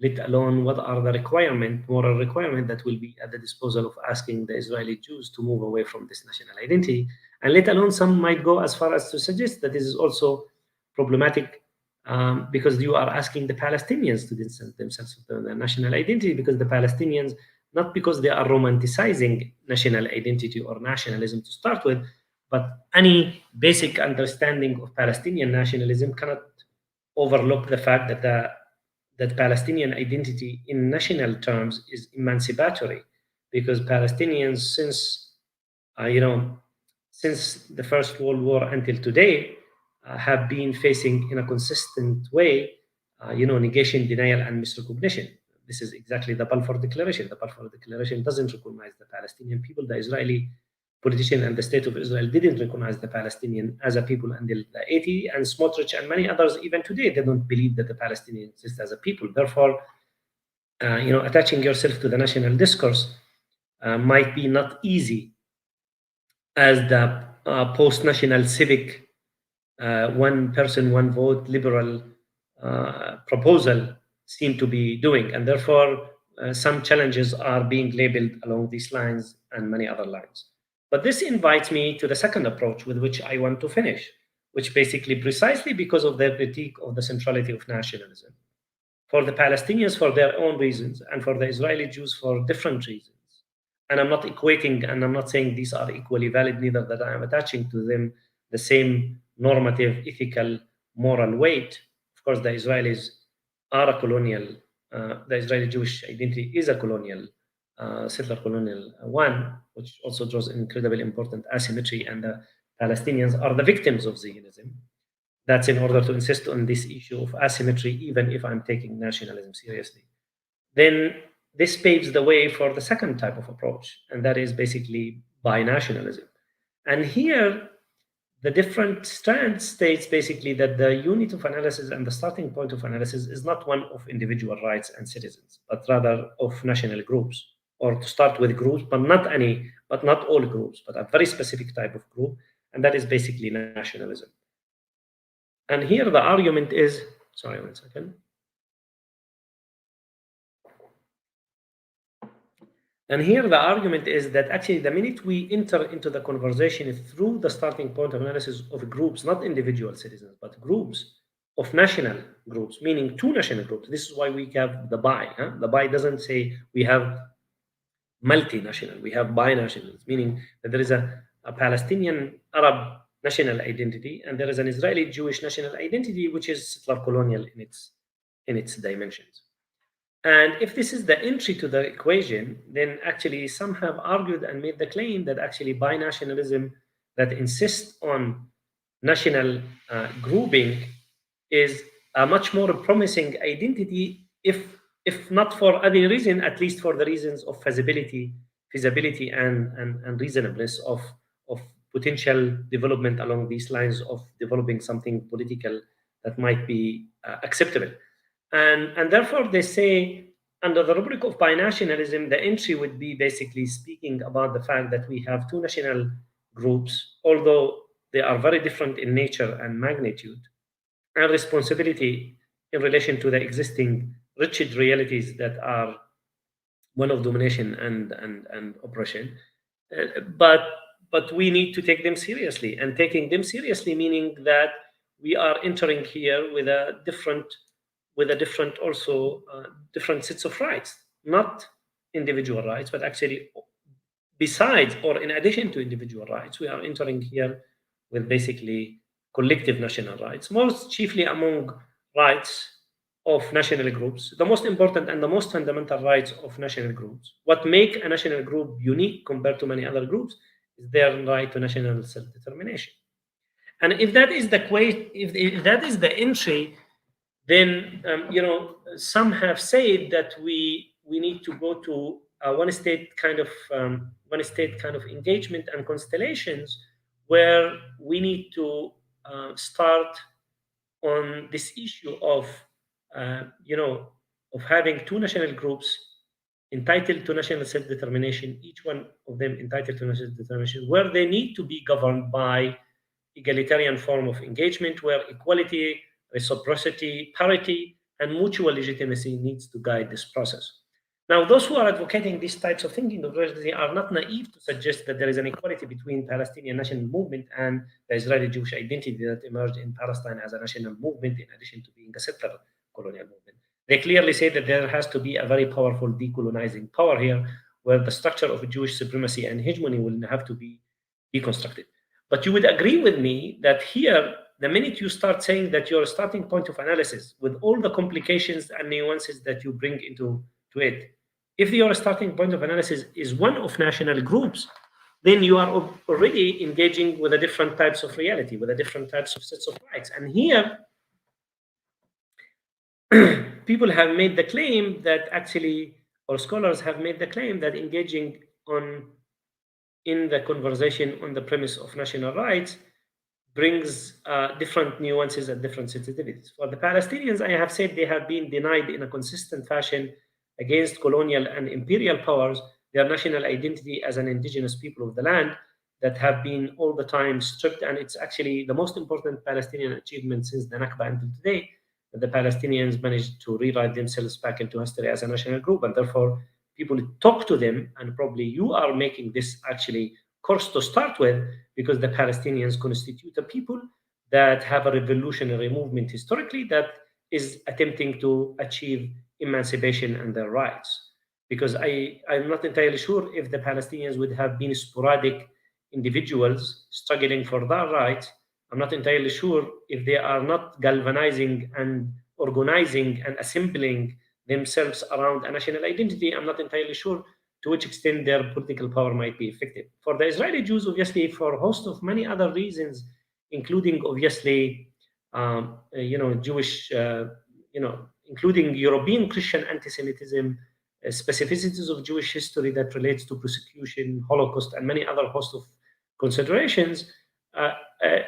let alone what are the moral requirements that will be at the disposal of asking the Israeli Jews to move away from this national identity. And let alone some might go as far as to suggest that this is also problematic because you are asking the Palestinians to distance themselves from their national identity, because the Palestinians, not because they are romanticizing national identity or nationalism to start with, but any basic understanding of Palestinian nationalism cannot overlook the fact that that Palestinian identity in national terms is emancipatory, because Palestinians, since the First World War until today, have been facing in a consistent way, negation, denial, and misrecognition. This is exactly the Balfour Declaration. The Balfour Declaration doesn't recognize the Palestinian people. The Israeli politician and the state of Israel didn't recognize the Palestinian as a people until the 80s, and Smotrich and many others, even today, they don't believe that the Palestinians exist as a people. Therefore, attaching yourself to the national discourse might be not easy as the post-national civic one person, one vote liberal proposal seem to be doing. And therefore, some challenges are being labeled along these lines and many other lines. But this invites me to the second approach with which I want to finish, which basically precisely because of their critique of the centrality of nationalism, for the Palestinians for their own reasons and for the Israeli Jews for different reasons. And I'm not equating, and I'm not saying these are equally valid, neither that I am attaching to them the same normative, ethical, moral weight. Of course, the Israelis are a colonial, the Israeli Jewish identity is a colonial, settler colonial one, which also draws an incredibly important asymmetry, and the Palestinians are the victims of Zionism. That's in order to insist on this issue of asymmetry, even if I'm taking nationalism seriously. Then this paves the way for the second type of approach, and that is basically binationalism. And here, the different strands states basically that the unit of analysis and the starting point of analysis is not one of individual rights and citizens, but rather of national groups, or to start with groups, but not all groups, but a very specific type of group, and that is basically nationalism. And here the argument is, sorry, one second. And here the argument is that actually the minute we enter into the conversation through the starting point of analysis of groups, not individual citizens, but groups of national groups, meaning two national groups. This is why we have the bi. The bi doesn't say we have multinational, we have binationals, meaning that there is a Palestinian Arab national identity, and there is an Israeli Jewish national identity, which is settler colonial in its dimensions. And if this is the entry to the equation, then actually some have argued and made the claim that actually binationalism that insists on national grouping is a much more promising identity, if not for any reason, at least for the reasons of feasibility and reasonableness of potential development along these lines of developing something political that might be acceptable. And therefore they say, under the rubric of binationalism, the entry would be basically speaking about the fact that we have two national groups, although they are very different in nature and magnitude, and responsibility in relation to the existing rigid realities that are one of domination and oppression. But we need to take them seriously, and taking them seriously meaning that we are entering here with a different also different sets of rights, not individual rights, but actually besides or in addition to individual rights, we are entering here with basically collective national rights, most chiefly among rights of national groups, the most important and the most fundamental rights of national groups. What make a national group unique compared to many other groups is their right to national self-determination. And if that is if that is the entry, then some have said that we need to go to a one state kind of engagement and constellations, where we need to start on this issue of having two national groups entitled to national self-determination, each one of them entitled to national determination, where they need to be governed by egalitarian form of engagement, where equality, reciprocity, parity, and mutual legitimacy needs to guide this process. Now, those who are advocating these types of thinking they are not naive to suggest that there is an equality between Palestinian national movement and the Israeli Jewish identity that emerged in Palestine as a national movement, in addition to being a settler colonial movement. They clearly say that there has to be a very powerful decolonizing power here, where the structure of Jewish supremacy and hegemony will have to be deconstructed. But you would agree with me that here, the minute you start saying that your starting point of analysis, with all the complications and nuances that you bring into it, if your starting point of analysis is one of national groups, then you are already engaging with a different types of reality, with a different types of sets of rights. And here, people have made the claim that actually, or scholars have made the claim that engaging in the conversation on the premise of national rights brings different nuances and different sensitivities. For the Palestinians, I have said they have been denied in a consistent fashion against colonial and imperial powers their national identity as an indigenous people of the land that have been all the time stripped. And it's actually the most important Palestinian achievement since the Nakba until today, that the Palestinians managed to rewrite themselves back into history as a national group. And therefore, people talk to them, and probably you are making this actually course to start with, because the Palestinians constitute a people that have a revolutionary movement historically that is attempting to achieve emancipation and their rights. Because I'm not entirely sure if the Palestinians would have been sporadic individuals struggling for their rights. I'm not entirely sure if they are not galvanizing and organizing and assembling themselves around a national identity. I'm not entirely sure to which extent their political power might be effective. For the Israeli Jews, obviously, for a host of many other reasons, including obviously, Jewish, including European Christian anti-Semitism, specificities of Jewish history that relates to persecution, Holocaust, and many other host of considerations,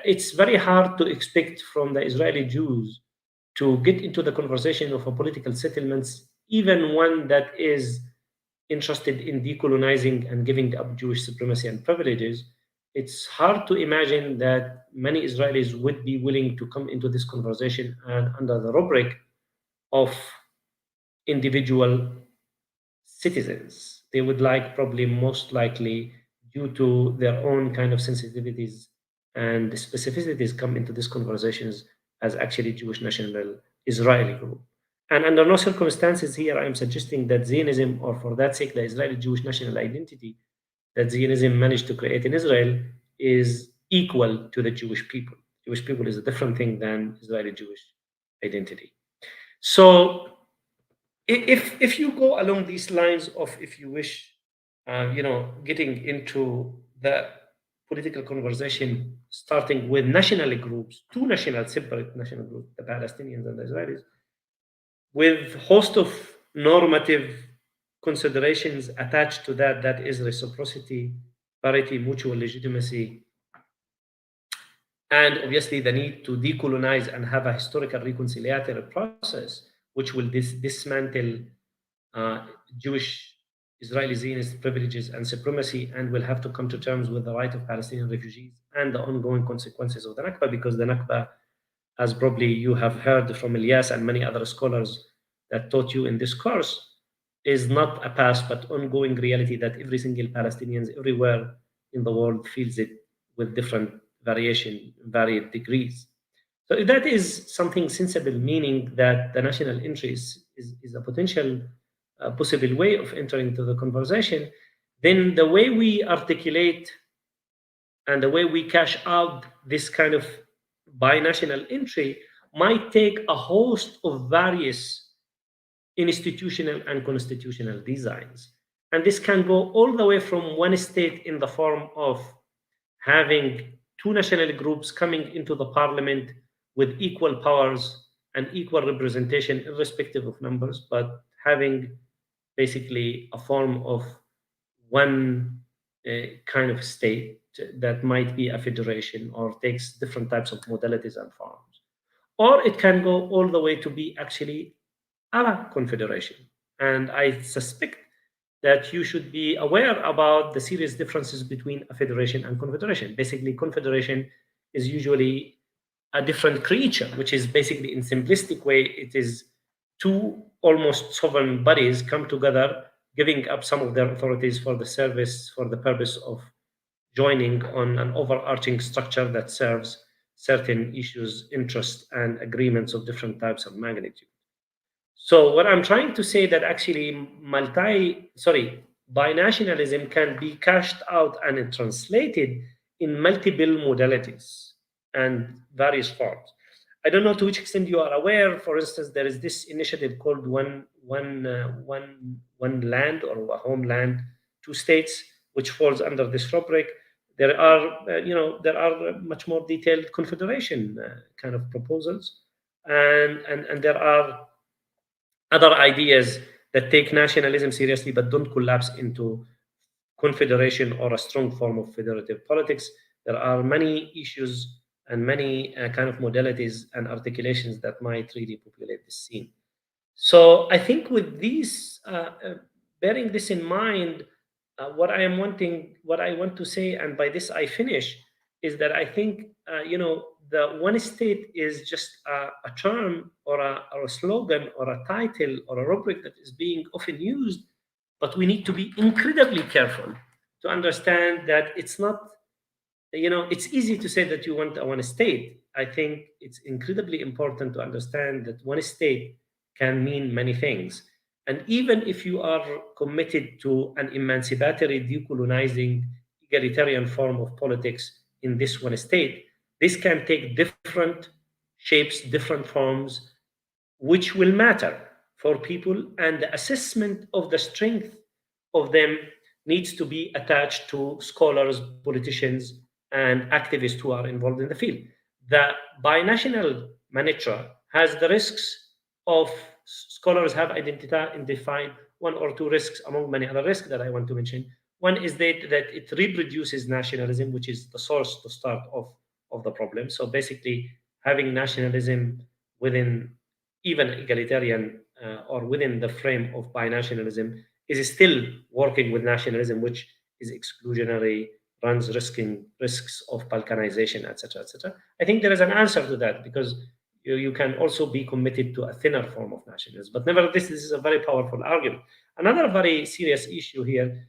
it's very hard to expect from the Israeli Jews to get into the conversation of a political settlements, even one that is interested in decolonizing and giving up Jewish supremacy and privileges. It's hard to imagine that many Israelis would be willing to come into this conversation and under the rubric of individual citizens. They would like, probably most likely, due to their own kind of sensitivities and specificities, come into these conversations as actually Jewish national Israeli group. And under no circumstances here I am suggesting that Zionism, or for that sake, the Israeli Jewish national identity that Zionism managed to create in Israel, is equal to the Jewish people. Jewish people is a different thing than Israeli Jewish identity. So if you go along these lines of, if you wish, getting into the political conversation, starting with national groups, two separate national groups, the Palestinians and the Israelis, with host of normative considerations attached to that, that is reciprocity, parity, mutual legitimacy, and obviously the need to decolonize and have a historical reconciliatory process, which will dismantle Jewish Israeli Zionist privileges and supremacy, and will have to come to terms with the right of Palestinian refugees and the ongoing consequences of the Nakba, because the Nakba, as probably you have heard from Ilyas and many other scholars that taught you in this course, is not a past but ongoing reality that every single Palestinian everywhere in the world feels it with different variation, varied degrees. So if that is something sensible, meaning that the national interest is a potential possible way of entering into the conversation, then the way we articulate and the way we cash out this kind of binational entry might take a host of various institutional and constitutional designs. And this can go all the way from one state in the form of having two national groups coming into the parliament with equal powers and equal representation, irrespective of numbers, but having basically a form of one kind of state that might be a federation or takes different types of modalities and forms. Or it can go all the way to be actually a confederation. And I suspect that you should be aware about the serious differences between a federation and confederation. Basically, confederation is usually a different creature, which is basically, in simplistic way, it is two almost sovereign bodies come together, giving up some of their authorities for the service, for the purpose of joining on an overarching structure that serves certain issues, interests, and agreements of different types of magnitude. So what I'm trying to say that actually binationalism can be cashed out and translated in multiple modalities and various forms. I don't know to which extent you are aware. For instance, there is this initiative called one land or a homeland, two states, which falls under this rubric. There are there are much more detailed confederation kind of proposals, and there are other ideas that take nationalism seriously but don't collapse into confederation or a strong form of federative politics. There are many issues and many kind of modalities and articulations that might really populate this scene. So I think with these, bearing this in mind, what I want to say, and by this I finish, is that I think the one state is just a term or a slogan or a title or a rubric that is being often used, but we need to be incredibly careful to understand that it's not, it's easy to say that you want a one state. I think it's incredibly important to understand that one state can mean many things. And even if you are committed to an emancipatory, decolonizing, egalitarian form of politics in this one state, this can take different shapes, different forms, which will matter for people, and the assessment of the strength of them needs to be attached to scholars, politicians, and activists who are involved in the field. The binational mantra has the risks of, scholars have identified one or two risks among many other risks that I want to mention. One is that it reproduces nationalism, which is the source to start of the problem. So basically, having nationalism within even egalitarian or within the frame of binationalism is still working with nationalism, which is exclusionary, runs risks of balkanization, etc., etc. I think there is an answer to that, because you can also be committed to a thinner form of nationalism. But nevertheless, this is a very powerful argument. Another very serious issue here,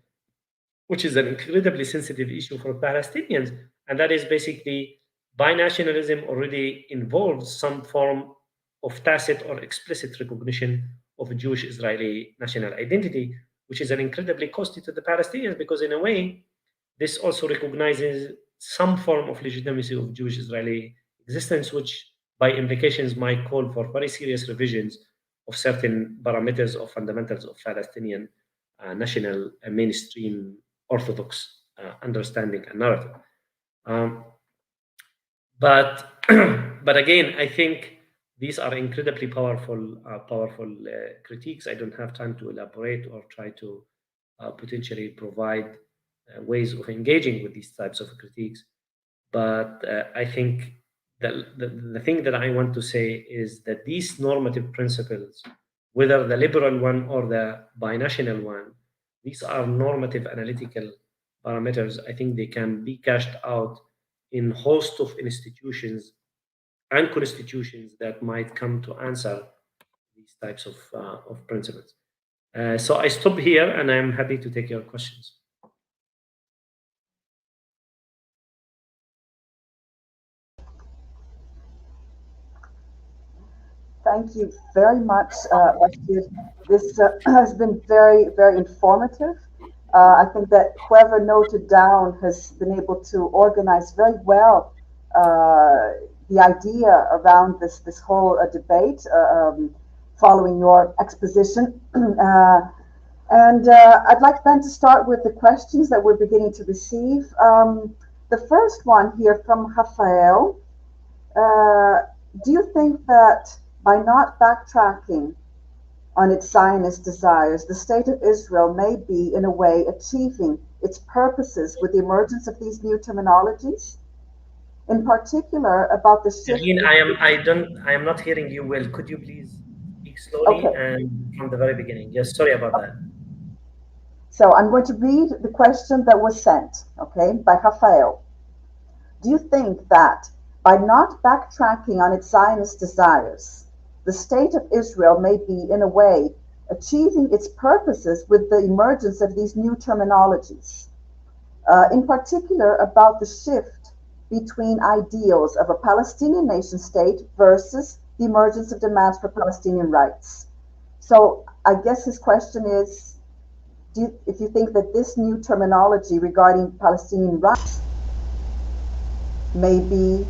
which is an incredibly sensitive issue for Palestinians, and that is basically binationalism already involves some form of tacit or explicit recognition of a Jewish Israeli national identity, which is an incredibly costly to the Palestinians, because in a way, this also recognizes some form of legitimacy of Jewish-Israeli existence, which by implications might call for very serious revisions of certain parameters or fundamentals of Palestinian national mainstream Orthodox understanding and narrative. But again, I think these are incredibly powerful critiques. I don't have time to elaborate or try to potentially provide ways of engaging with these types of critiques. But I think the thing that I want to say is that these normative principles, whether the liberal one or the binational one, these are normative analytical parameters. I think they can be cashed out in a host of institutions and constitutions that might come to answer these types of principles. So I stop here, and I'm happy to take your questions. Thank you very much, Bashir. This has been very, very informative. I think that whoever noted down has been able to organize very well the idea around this whole debate following your exposition. And I'd like then to start with the questions that we're beginning to receive. The first one here from Rafael. Do you think that by not backtracking on its Zionist desires, the state of Israel may be, in a way, achieving its purposes with the emergence of these new terminologies? In particular, about the shift. I am not hearing you well. Could you please speak slowly and from the very beginning? Yes, sorry about that. So I'm going to read the question that was sent, okay, by Rafael. Do you think that by not backtracking on its Zionist desires, the state of Israel may be, in a way, achieving its purposes with the emergence of these new terminologies? In particular, about the shift between ideals of a Palestinian nation state versus the emergence of demands for Palestinian rights. So I guess his question is, if you think that this new terminology regarding Palestinian rights may be...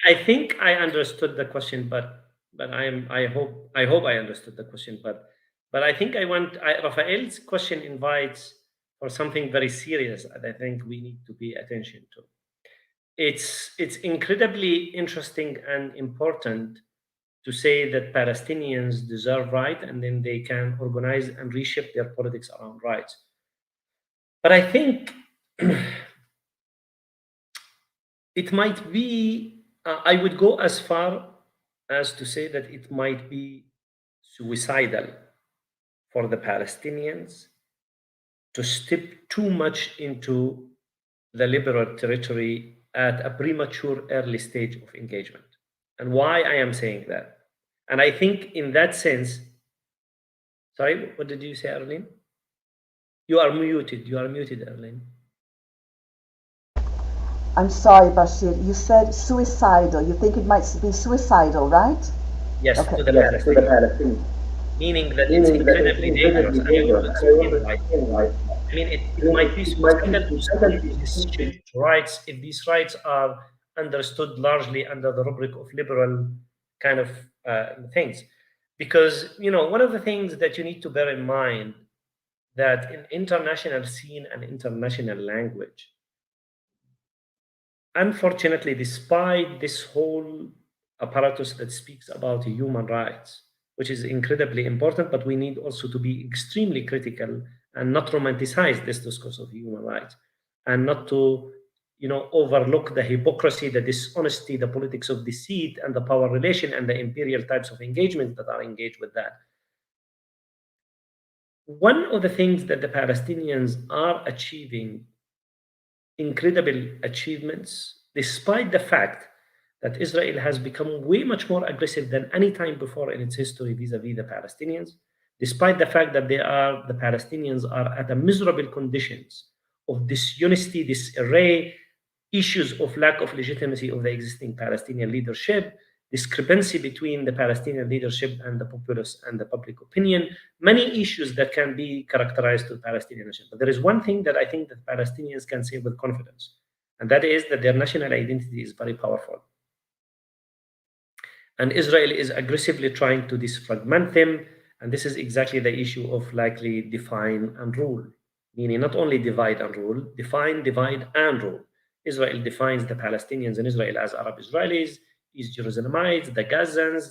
I think I understood the question, but I hope I understood the question, but I think Rafael's question invites for something very serious that I think we need to pay attention to. It's incredibly interesting and important to say that Palestinians deserve right, and then they can organize and reshape their politics around rights. But I think it might be, I would go as far as to say that it might be suicidal for the Palestinians to step too much into the liberal territory at a premature early stage of engagement. And why I am saying that? And I think in that sense, sorry, what did you say, Arlene? You are muted, Arlene. I'm sorry, Bashir. You said suicidal. You think it might be suicidal, right? Yes, okay. To the Palestinians. Meaning that it's incredibly dangerous. I mean, it might be suicidal to study these rights if these rights are understood largely under the rubric of liberal kind of things. Because, one of the things that you need to bear in mind that in international scene and international language, unfortunately, despite this whole apparatus that speaks about human rights, which is incredibly important, but we need also to be extremely critical and not romanticize this discourse of human rights, and not to, overlook the hypocrisy, the dishonesty, the politics of deceit, and the power relation, and the imperial types of engagement that are engaged with that. One of the things that the Palestinians are achieving, incredible achievements, despite the fact that Israel has become way much more aggressive than any time before in its history vis-a-vis the Palestinians, despite the fact that the Palestinians are at a miserable conditions of dishonesty, disarray, issues of lack of legitimacy of the existing Palestinian leadership, discrepancy between the Palestinian leadership and the populace and the public opinion, many issues that can be characterized to the Palestinian nation. But there is one thing that I think that Palestinians can say with confidence, and that is that their national identity is very powerful. And Israel is aggressively trying to disfragment them, and this is exactly the issue of likely define and rule, meaning not only divide and rule, define, divide, and rule. Israel defines the Palestinians in Israel as Arab Israelis, East Jerusalemites, the Gazans,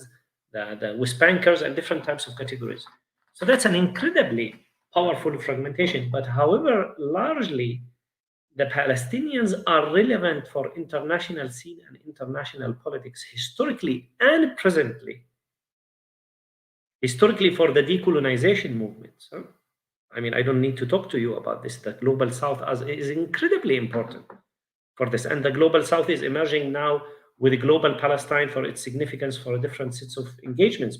the West Bankers, and different types of categories. So that's an incredibly powerful fragmentation. But however, largely, the Palestinians are relevant for international scene and international politics historically and presently. Historically, for the decolonization movements. Huh? I mean, I don't need to talk to you about this. The Global South is incredibly important for this. And the Global South is emerging now with Global Palestine for its significance for different sets of engagements.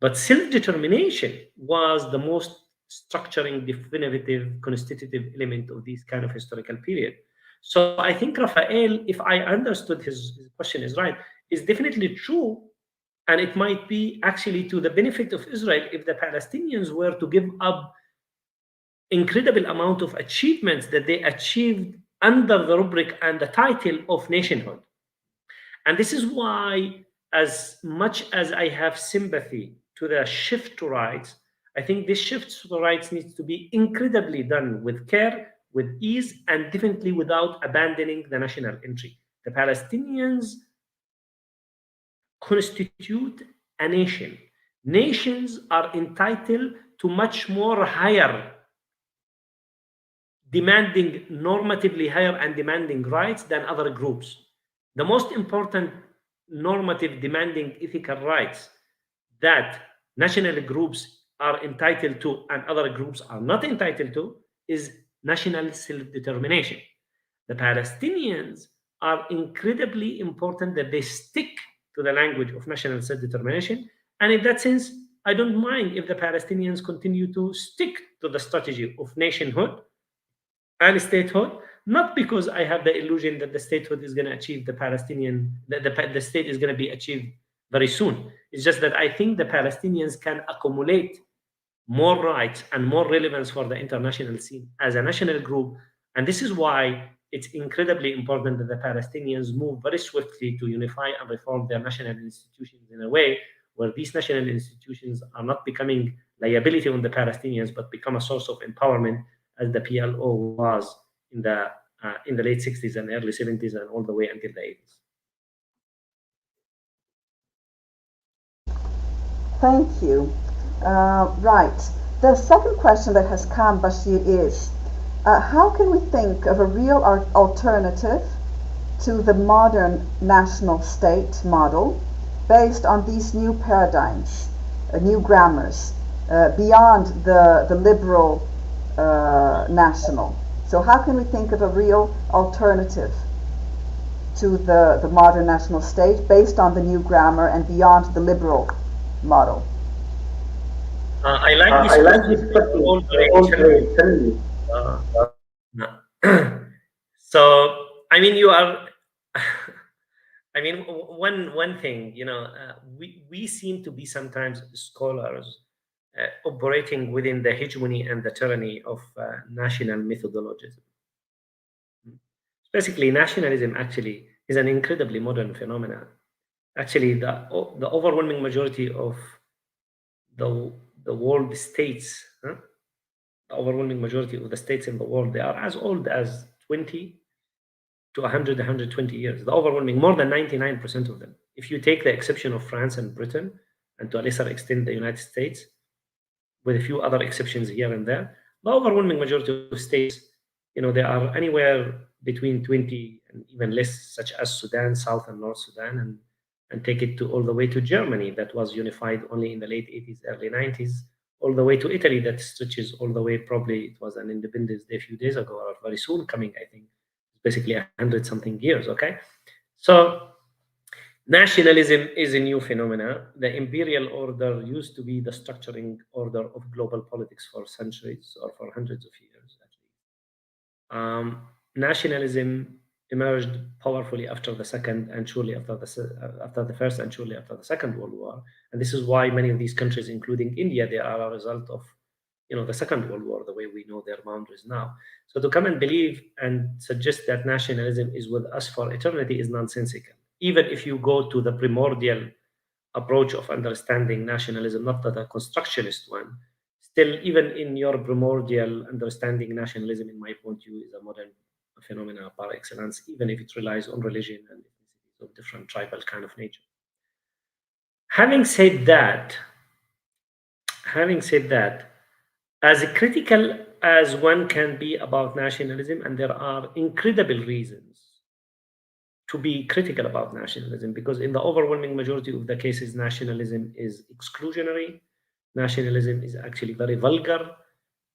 But self-determination was the most structuring, definitive, constitutive element of this kind of historical period. So I think Rafael, if I understood his question is right, is definitely true. And it might be actually to the benefit of Israel if the Palestinians were to give up incredible amount of achievements that they achieved under the rubric and the title of nationhood. And this is why, as much as I have sympathy to the shift to rights, I think this shift to rights needs to be incredibly done with care, with ease, and definitely without abandoning the national entry. The Palestinians constitute a nation. Nations are entitled to much more higher, demanding, normatively higher and demanding rights than other groups. The most important normative, demanding, ethical rights that national groups are entitled to and other groups are not entitled to is national self-determination. The Palestinians are incredibly important that they stick to the language of national self-determination. And in that sense, I don't mind if the Palestinians continue to stick to the strategy of nationhood and statehood, not because I have the illusion that the statehood is going to achieve the state is going to be achieved very soon. It's just that I think the Palestinians can accumulate more rights and more relevance for the international scene as a national group. And this is why it's incredibly important that the Palestinians move very swiftly to unify and reform their national institutions in a way where these national institutions are not becoming liability on the Palestinians, but become a source of empowerment, as the PLO was in the late 60s and early 70s and all the way until the 80s. Thank you. Right. The second question that has come, Bashir, is how can we think of a real alternative to the modern national state model based on these new paradigms, new grammars, beyond the liberal national? So how can we think of a real alternative to the modern national state based on the new grammar and beyond the liberal model? I like this question. So, I mean, you are. I mean, one thing, you know, we seem to be sometimes scholars operating within the hegemony and the tyranny of national methodologism. Basically, nationalism actually is an incredibly modern phenomenon. Actually, the overwhelming majority of the world states, the overwhelming majority of the states in the world, they are as old as 20 to 100, 120 years. The overwhelming, more than 99% of them. If you take the exception of France and Britain, and to a lesser extent the United States, with a few other exceptions here and there, the overwhelming majority of states, you know, they are anywhere between 20 and even less, such as Sudan, South and North Sudan, and take it to all the way to Germany, that was unified only in the late 80s, early 90s, all the way to Italy, that stretches all the way, probably it was an Independence Day a few days ago, or very soon coming, I think, basically 100-something years, okay? So nationalism is a new phenomenon. The imperial order used to be the structuring order of global politics for centuries or for hundreds of years, at least. Nationalism emerged powerfully after the second and surely after the first and surely after the Second World War. And this is why many of these countries, including India, they are a result of the Second World War, the way we know their boundaries now. So to come and believe and suggest that nationalism is with us for eternity is nonsensical. Even if you go to the primordial approach of understanding nationalism, not the constructionist one, still, even in your primordial understanding, nationalism, in my point of view, is a modern phenomena par excellence, even if it relies on religion and ethnicities of different tribal kind of nature. Having said that, as critical as one can be about nationalism, and there are incredible reasons to be critical about nationalism, because in the overwhelming majority of the cases, nationalism is exclusionary. Nationalism is actually very vulgar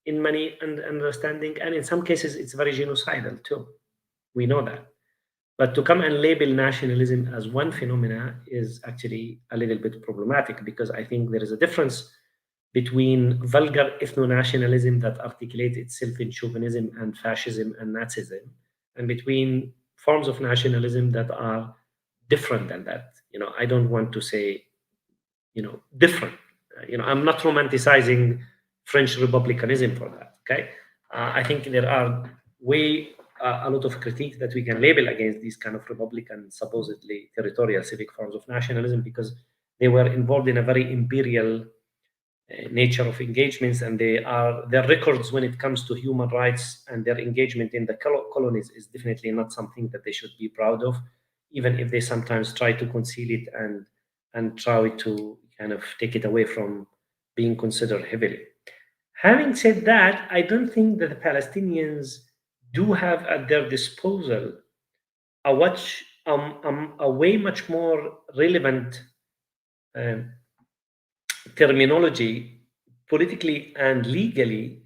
in many understanding, and in some cases, it's very genocidal too. We know that. But to come and label nationalism as one phenomena is actually a little bit problematic, because I think there is a difference between vulgar ethno-nationalism that articulates itself in chauvinism and fascism and Nazism, and between forms of nationalism that are different than that. I don't want to say, different. I'm not romanticizing French republicanism for that. Okay, I think there are a lot of critique that we can label against these kind of republican, supposedly territorial civic forms of nationalism, because they were involved in a very imperial nature of engagements, and their records when it comes to human rights and their engagement in the colonies is definitely not something that they should be proud of, even if they sometimes try to conceal it and try to kind of take it away from being considered heavily. Having said that, I don't think that the Palestinians do have at their disposal a way much more relevant terminology, politically and legally,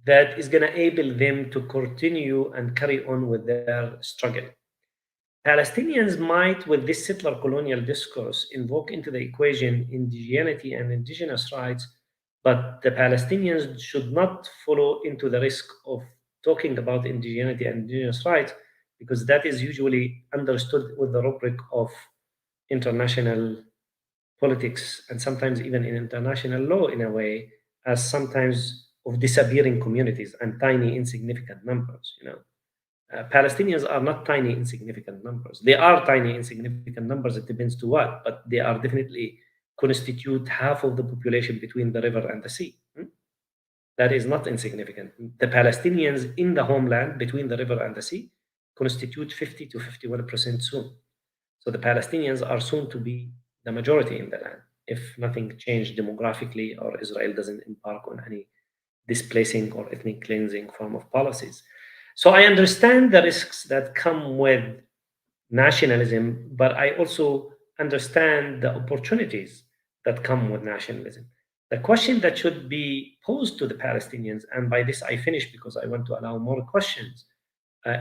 that is going to enable them to continue and carry on with their struggle. Palestinians might, with this settler colonial discourse, invoke into the equation indigeneity and indigenous rights, but the Palestinians should not follow into the risk of talking about indigeneity and indigenous rights, because that is usually understood with the rubric of international politics, and sometimes even in international law in a way, as sometimes of disappearing communities and tiny insignificant numbers. Palestinians are not tiny insignificant numbers. They are tiny insignificant numbers, it depends to what, but they are definitely constitute half of the population between the river and the sea. That is not insignificant. The Palestinians in the homeland between the river and the sea constitute 50 to 51% soon. So the Palestinians are soon to be the majority in the land, if nothing changed demographically or Israel doesn't embark on any displacing or ethnic cleansing form of policies. So I understand the risks that come with nationalism, but I also understand the opportunities that come with nationalism. The question that should be posed to the Palestinians, and by this I finish because I want to allow more questions,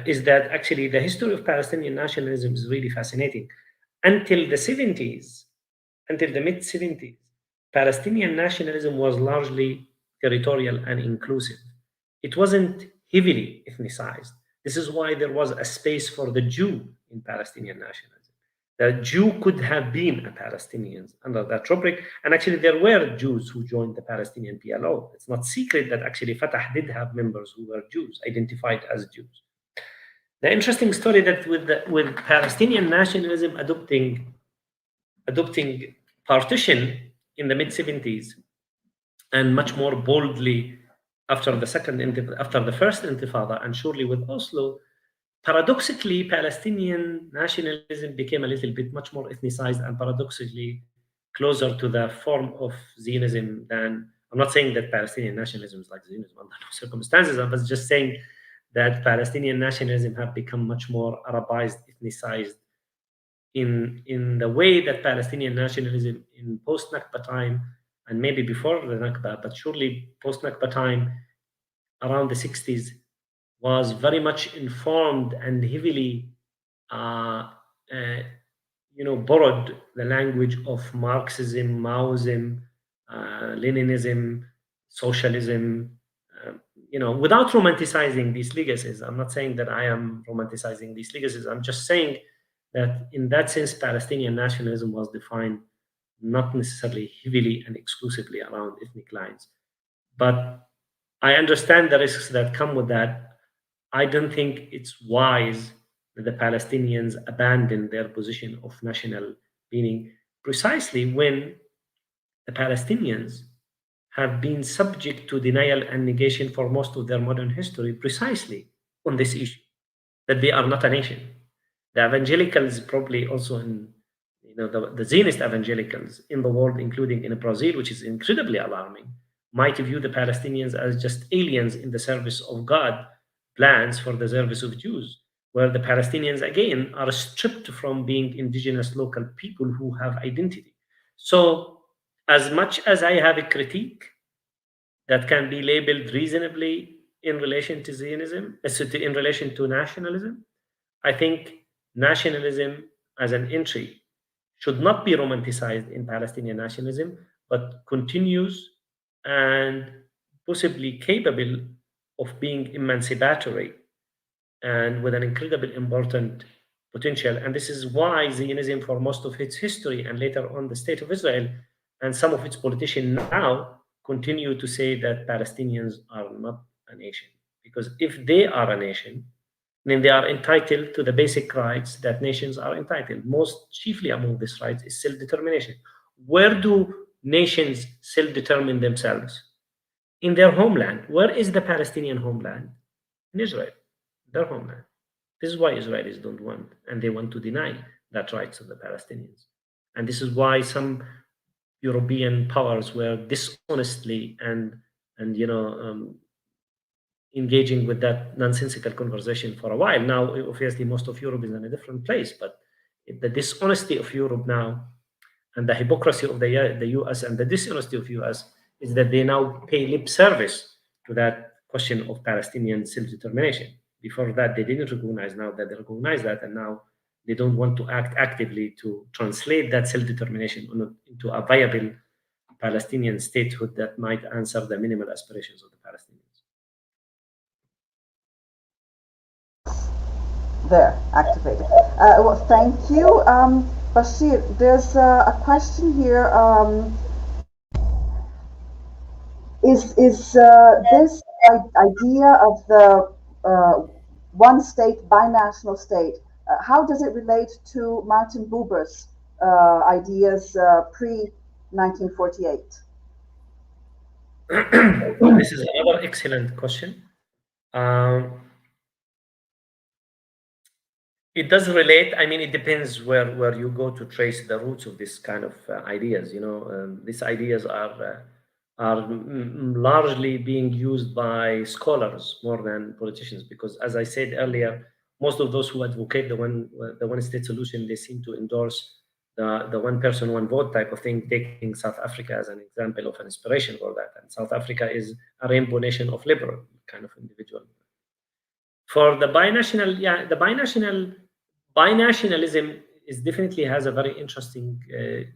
is that actually the history of Palestinian nationalism is really fascinating. Until the 70s, until the mid-70s, Palestinian nationalism was largely territorial and inclusive. It wasn't heavily ethnicized. This is why there was a space for the Jew in Palestinian nationalism. The Jew could have been a Palestinian under that rubric, and actually there were Jews who joined the Palestinian PLO. It's not secret that actually Fatah did have members who were Jews, identified as Jews. The interesting story that with Palestinian nationalism adopting partition in the mid-70s, and much more boldly after the first Intifada, and surely with Oslo, paradoxically, Palestinian nationalism became a little bit much more ethnicized and paradoxically closer to the form of Zionism than. I'm not saying that Palestinian nationalism is like Zionism under no circumstances. I was just saying that Palestinian nationalism have become much more Arabized, ethnicized, in the way that Palestinian nationalism in post-Nakba time, and maybe before the Nakba, but surely post-Nakba time, around the 60s, was very much informed and heavily, borrowed the language of Marxism, Maoism, Leninism, socialism, without romanticizing these legacies. I'm not saying that I am romanticizing these legacies. I'm just saying that in that sense, Palestinian nationalism was defined not necessarily heavily and exclusively around ethnic lines. But I understand the risks that come with that. I don't think it's wise that the Palestinians abandon their position of national meaning precisely when the Palestinians have been subject to denial and negation for most of their modern history precisely on this issue, that they are not a nation. The evangelicals probably also the Zionist evangelicals in the world, including in Brazil, which is incredibly alarming, might view the Palestinians as just aliens in the service of God, plans for the service of Jews, where the Palestinians, again, are stripped from being indigenous local people who have identity. So, as much as I have a critique that can be labeled reasonably in relation to Zionism, in relation to nationalism, I think nationalism as an entry should not be romanticized in Palestinian nationalism, but continues and possibly capable of being emancipatory and with an incredibly important potential. And this is why Zionism, for most of its history and later on the State of Israel and some of its politicians now continue to say that Palestinians are not a nation. Because if they are a nation, then they are entitled to the basic rights that nations are entitled. Most chiefly among these rights is self-determination. Where do nations self-determine themselves? In their homeland. Where is the Palestinian homeland? In Israel, their homeland. This is why Israelis don't want, and they want to deny that rights of the Palestinians. And this is why some European powers were dishonestly and engaging with that nonsensical conversation for a while. Now, obviously, most of Europe is in a different place, but the dishonesty of Europe now and the hypocrisy of the US and the dishonesty of US is that they now pay lip service to that question of Palestinian self-determination. Before that, they didn't recognize. Now that they recognize that, and now they don't want to act actively to translate that self-determination into a viable Palestinian statehood that might answer the minimal aspirations of the Palestinians. There, activated. Well, thank you. Bashir, there's a question here. Is this idea of the one state, binational state, how does it relate to Martin Buber's ideas pre-1948? This is another excellent question. It does relate. I mean, it depends where you go to trace the roots of this kind of ideas. These ideas are largely being used by scholars more than politicians, because, as I said earlier, most of those who advocate the one state solution, they seem to endorse the one person, one vote type of thing, taking South Africa as an example of an inspiration for that. And South Africa is a rainbow nation of liberal kind of individual. For the binational, the binationalism definitely has a very interesting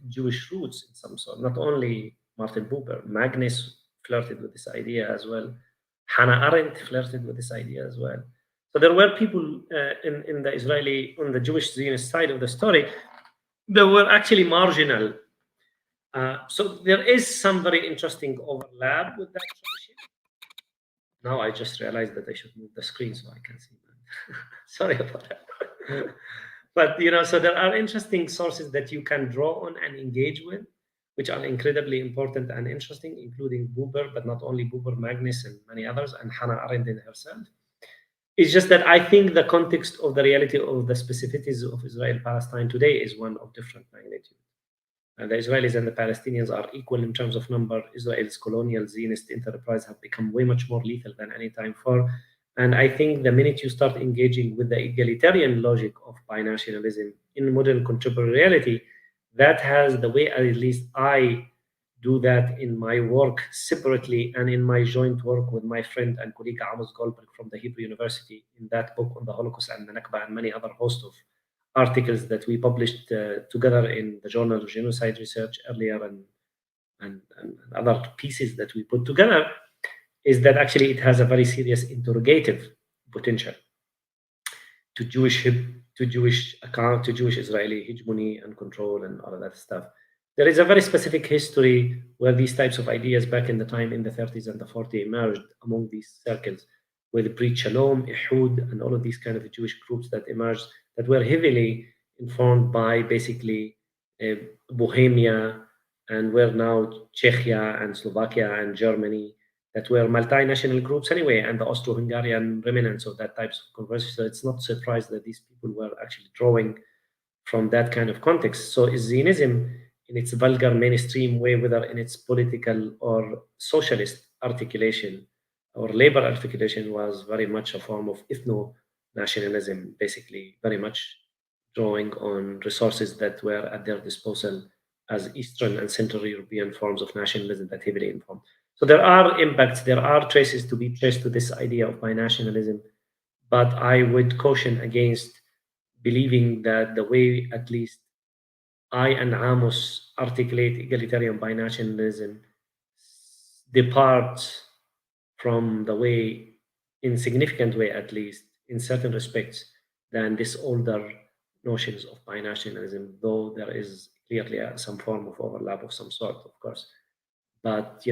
Jewish roots in some sort. Not only Martin Buber, Magnus flirted with this idea as well. Hannah Arendt flirted with this idea as well. So there were people in the Israeli, on the Jewish Zionist side of the story, that were actually marginal. So there is some very interesting overlap with that tradition. Now I just realized that I should move the screen so I can see that. Sorry about that. But so there are interesting sources that you can draw on and engage with, which are incredibly important and interesting, including Buber, but not only Buber, Magnus, and many others, and Hannah Arendt herself. It's just that I think the context of the reality of the specificities of Israel-Palestine today is one of different magnitude. And the Israelis and the Palestinians are equal in terms of number. Israel's colonial Zionist enterprise have become way much more lethal than any time before. And I think the minute you start engaging with the egalitarian logic of binationalism in modern contemporary reality, that has the way, at least I do that in my work separately and in my joint work with my friend and colleague Amos Goldberg from the Hebrew University in that book on the Holocaust and the Nakba and many other host of articles that we published together in the Journal of Genocide Research earlier and other pieces that we put together, is that actually it has a very serious interrogative potential to Jewish account, to Jewish Israeli hegemony and control and all of that stuff. There is a very specific history where these types of ideas back in the time in the 30s and the 40s emerged among these circles with Brit Shalom, Ihud, and all of these kind of Jewish groups that emerged that were heavily informed by basically Bohemia and were now Czechia and Slovakia and Germany, that were multinational groups anyway, and the Austro-Hungarian remnants of that types of conversation. So it's not surprised that these people were actually drawing from that kind of context. So Zionism, in its vulgar mainstream way, whether in its political or socialist articulation or labor articulation, was very much a form of ethno-nationalism, basically very much drawing on resources that were at their disposal as Eastern and Central European forms of nationalism that heavily informed. So there are impacts, there are traces to be traced to this idea of binationalism, but I would caution against believing that the way at least I and Amos articulate egalitarian binationalism departs from the way, in significant way at least, in certain respects, than this older notions of binationalism, though there is clearly some form of overlap of some sort, of course. But,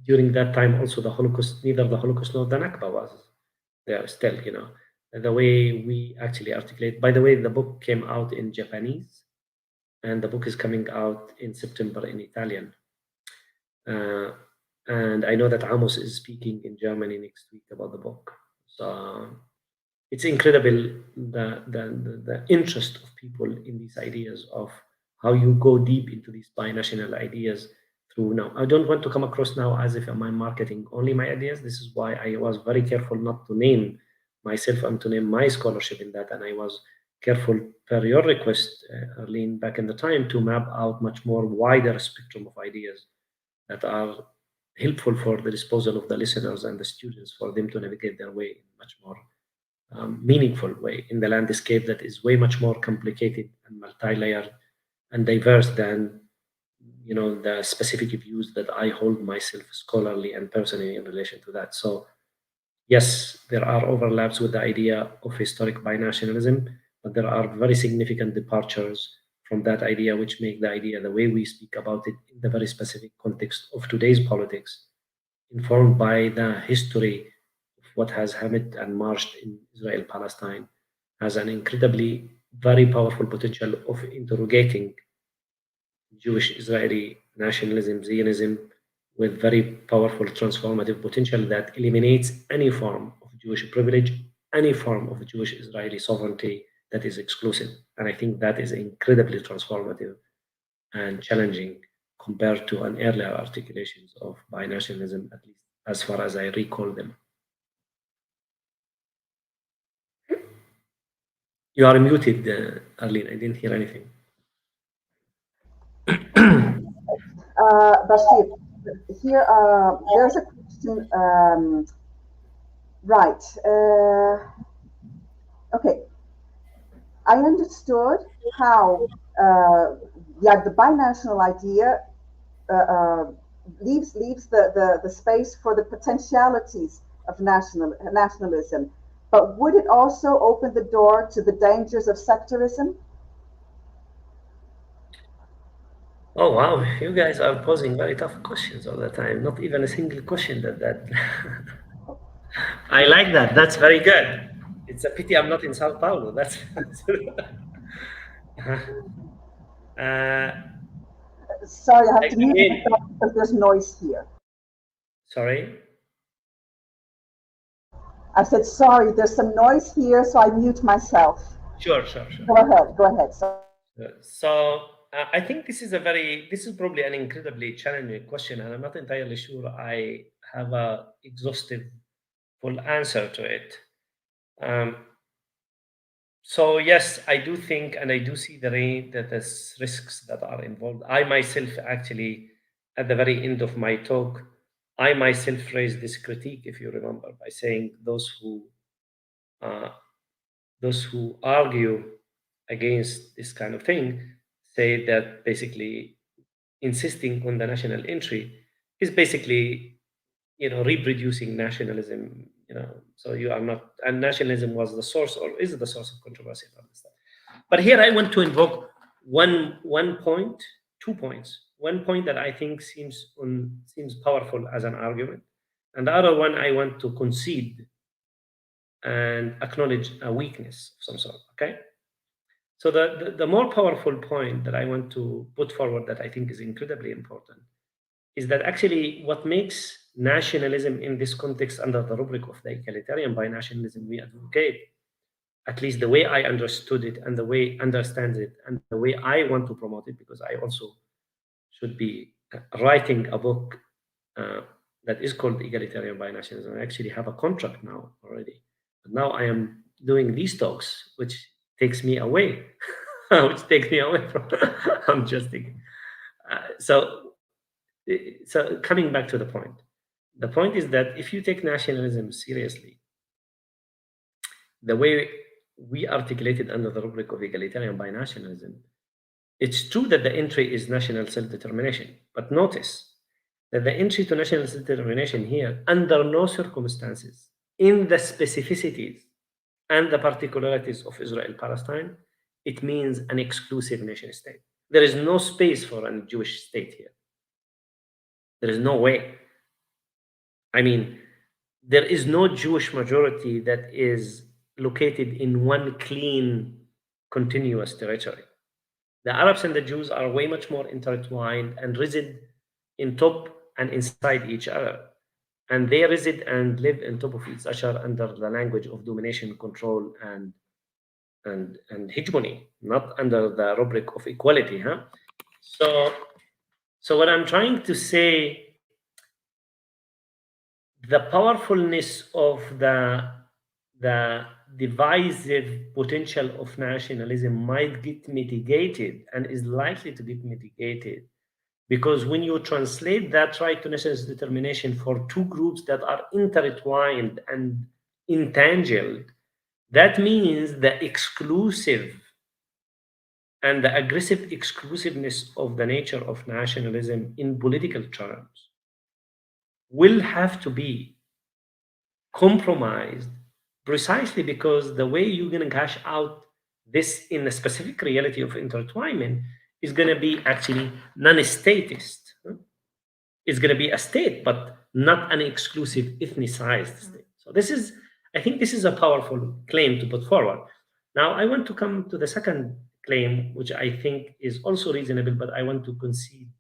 during that time also the Holocaust, neither the Holocaust nor the Nakba was there still, the way we actually articulate. By the way, the book came out in Japanese, and the book is coming out in September in Italian. And I know that Amos is speaking in Germany next week about the book. So it's incredible the interest of people in these ideas of how you go deep into these binational ideas through. Now, I don't want to come across now as if I'm marketing only my ideas. This is why I was very careful not to name myself and to name my scholarship in that. And I was careful, per your request, Arlene, back in the time, to map out much more wider spectrum of ideas that are helpful for the disposal of the listeners and the students, for them to navigate their way in much more meaningful way in the landscape that is way much more complicated and multi-layered and diverse than the specific views that I hold myself scholarly and personally in relation to that. So yes, there are overlaps with the idea of historic binationalism, but there are very significant departures from that idea, which make the idea, the way we speak about it in the very specific context of today's politics, informed by the history of what has happened and marched in Israel, Palestine, has an incredibly very powerful potential of interrogating Jewish Israeli nationalism, Zionism, with very powerful transformative potential that eliminates any form of Jewish privilege, any form of Jewish Israeli sovereignty that is exclusive. And I think that is incredibly transformative and challenging compared to an earlier articulations of binationalism, at least as far as I recall them. You are muted, Arlene. I didn't hear anything. Bashir, here there's a question. Right. Okay. I understood how the binational idea leaves the space for the potentialities of nationalism, but would it also open the door to the dangers of sectarism? Oh wow, you guys are posing very tough questions all the time. Not even a single question that I like that. That's very good. It's a pity I'm not in Sao Paulo. That's sorry, I have to mute myself because there's noise here. Sorry? I said, sorry, there's some noise here, so I mute myself. Sure. Go ahead. So I think this is probably an incredibly challenging question, and I'm not entirely sure I have a exhaustive full answer to it. So yes, I do think, and I do see that there's risks that are involved. I myself, actually, at the very end of my talk, I myself raised this critique, if you remember, by saying those who argue against this kind of thing say that basically insisting on the national entry is basically, reproducing nationalism, so you are not, and nationalism was the source or is the source of controversy about this stuff. But here I want to invoke one point, 2 points. One point that I think seems powerful as an argument, and the other one I want to concede and acknowledge a weakness of some sort. Okay. So the more powerful point that I want to put forward that I think is incredibly important is that actually what makes nationalism in this context under the rubric of the egalitarian binationalism we advocate, at least the way I understood it and the way I understand it and the way I want to promote it, because I also should be writing a book that is called Egalitarian Binationalism. I actually have a contract now already. But now I am doing these talks, which takes me away, from, I'm just thinking. So coming back to the point is that if you take nationalism seriously, the way we articulated under the rubric of egalitarian binationalism, it's true that the entry is national self-determination, but notice that the entry to national self-determination here, under no circumstances, in the specificities and the particularities of Israel-Palestine, it means an exclusive nation state. There is no space for a Jewish state here. There is no way. I mean, there is no Jewish majority that is located in one clean, continuous territory. The Arabs and the Jews are way much more intertwined and reside in top and inside each other. And they reside and live on top of each other under the language of domination, control, and hegemony, not under the rubric of equality. So what I'm trying to say, the powerfulness of the divisive potential of nationalism might get mitigated and is likely to get mitigated, because when you translate that right to national determination for two groups that are intertwined and entangled, that means the exclusive and the aggressive exclusiveness of the nature of nationalism in political terms will have to be compromised, precisely because the way you're going to cash out this in a specific reality of intertwinement is going to be actually non-statist. It's going to be a state, but not an exclusive ethnicized state. So I think this is a powerful claim to put forward. Now, I want to come to the second claim, which I think is also reasonable, but I want to concede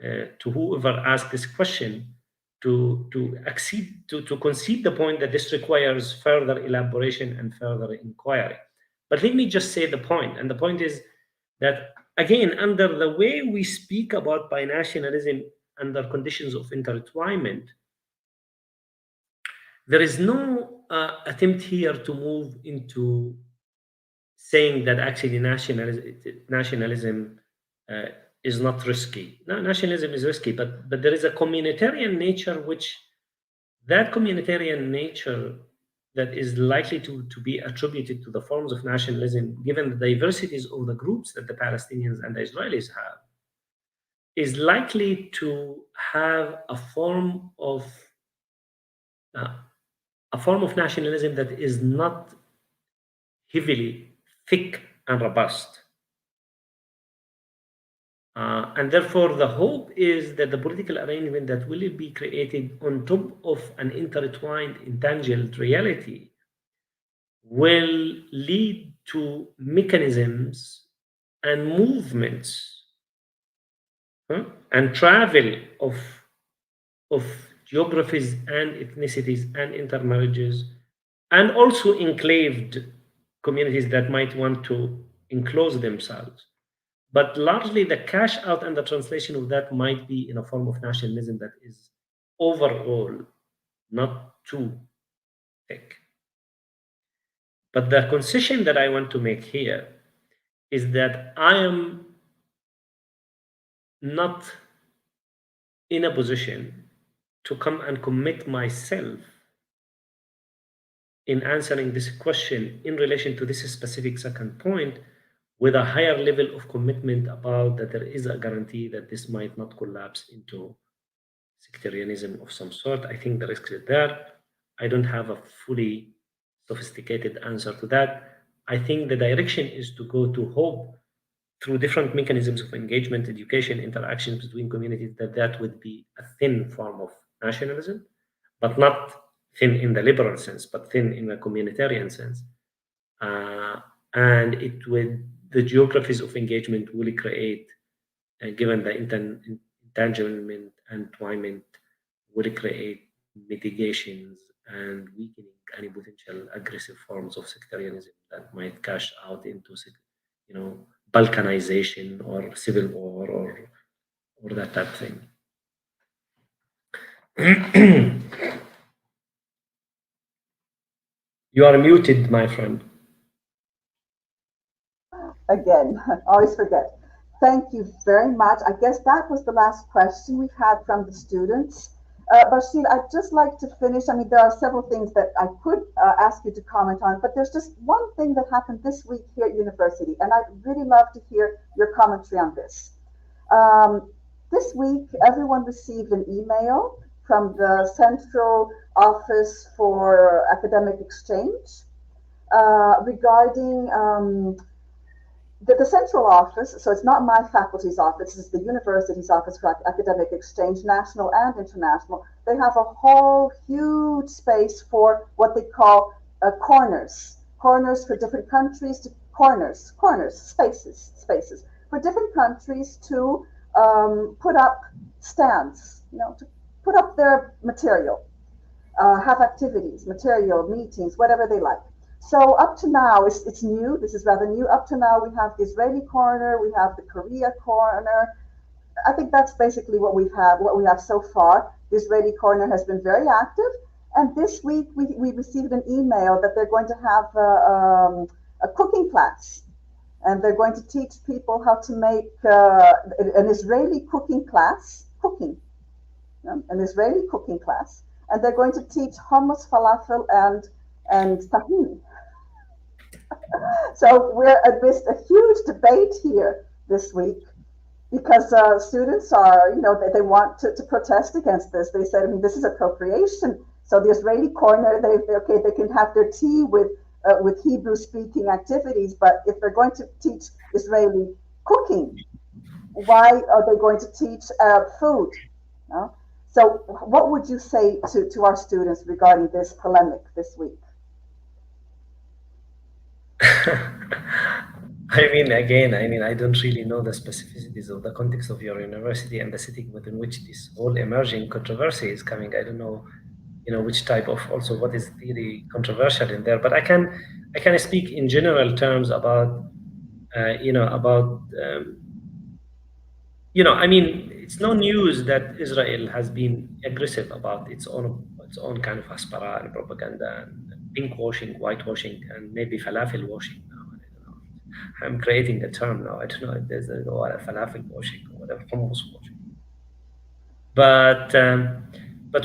to whoever asked this question to concede the point that this requires further elaboration and further inquiry. But let me just say the point, and the point is that, again, under the way we speak about binationalism under conditions of intertwinement, there is no attempt here to move into saying that actually nationalism is not risky. No, nationalism is risky, but there is a communitarian nature, which that communitarian nature that is likely to be attributed to the forms of nationalism, given the diversities of the groups that the Palestinians and the Israelis have, is likely to have a form of nationalism that is not heavily thick and robust. And therefore, the hope is that the political arrangement that will be created on top of an intertwined, entangled reality will lead to mechanisms and movements and travel of geographies and ethnicities and intermarriages, and also enclaved communities that might want to enclose themselves. But largely the cash out and the translation of that might be in a form of nationalism that is overall not too thick. But the concession that I want to make here is that I am not in a position to come and commit myself in answering this question in relation to this specific second point with a higher level of commitment about that there is a guarantee that this might not collapse into sectarianism of some sort. I think the risk is there. I don't have a fully sophisticated answer to that. I think the direction is to go to hope through different mechanisms of engagement, education, interactions between communities, that would be a thin form of nationalism, but not thin in the liberal sense, but thin in a communitarian sense. And the geographies of engagement will create, given the entanglement and entwinement, will create mitigations and weakening any potential aggressive forms of sectarianism that might cash out into, balkanization or civil war or that type of thing. You are muted, my friend. Again, always forget. Thank you very much. I guess that was the last question we've had from the students. Bashir, I'd just like to finish. I mean, there are several things that I could ask you to comment on, but there's just one thing that happened this week here at university, and I'd really love to hear your commentary on this. This week, everyone received an email from the Central Office for Academic Exchange regarding the central office. So it's not my faculty's office, it's the university's office for academic exchange, national and international. They have a whole huge space for what they call corners for different countries, spaces for different countries to put up stands, to put up their material, have activities, material, meetings, whatever they like. So up to now, it's new. This is rather new. Up to now, we have the Israeli corner, we have the Korea corner. I think that's basically what we have so far. The Israeli corner has been very active, and this week we received an email that they're going to have a cooking class, and they're going to teach people how to make an Israeli cooking class, an Israeli cooking class, and they're going to teach hummus, falafel, and tahini. So we're amidst a huge debate here this week because students are, they want to protest against this. They said, this is appropriation. So the Israeli corner, they can have their tea with Hebrew-speaking activities, but if they're going to teach Israeli cooking, why are they going to teach food? So what would you say to our students regarding this polemic this week? I don't really know the specificities of the context of your university and the setting within which this whole emerging controversy is coming. I don't know, which type of, also what is really controversial in there. But I can speak in general terms about, it's no news that Israel has been aggressive about its own kind of aspara and propaganda and pinkwashing, whitewashing, and maybe falafel washing now. I don't know. I'm creating a term now. I don't know if there's a falafel washing or whatever, hummus washing. But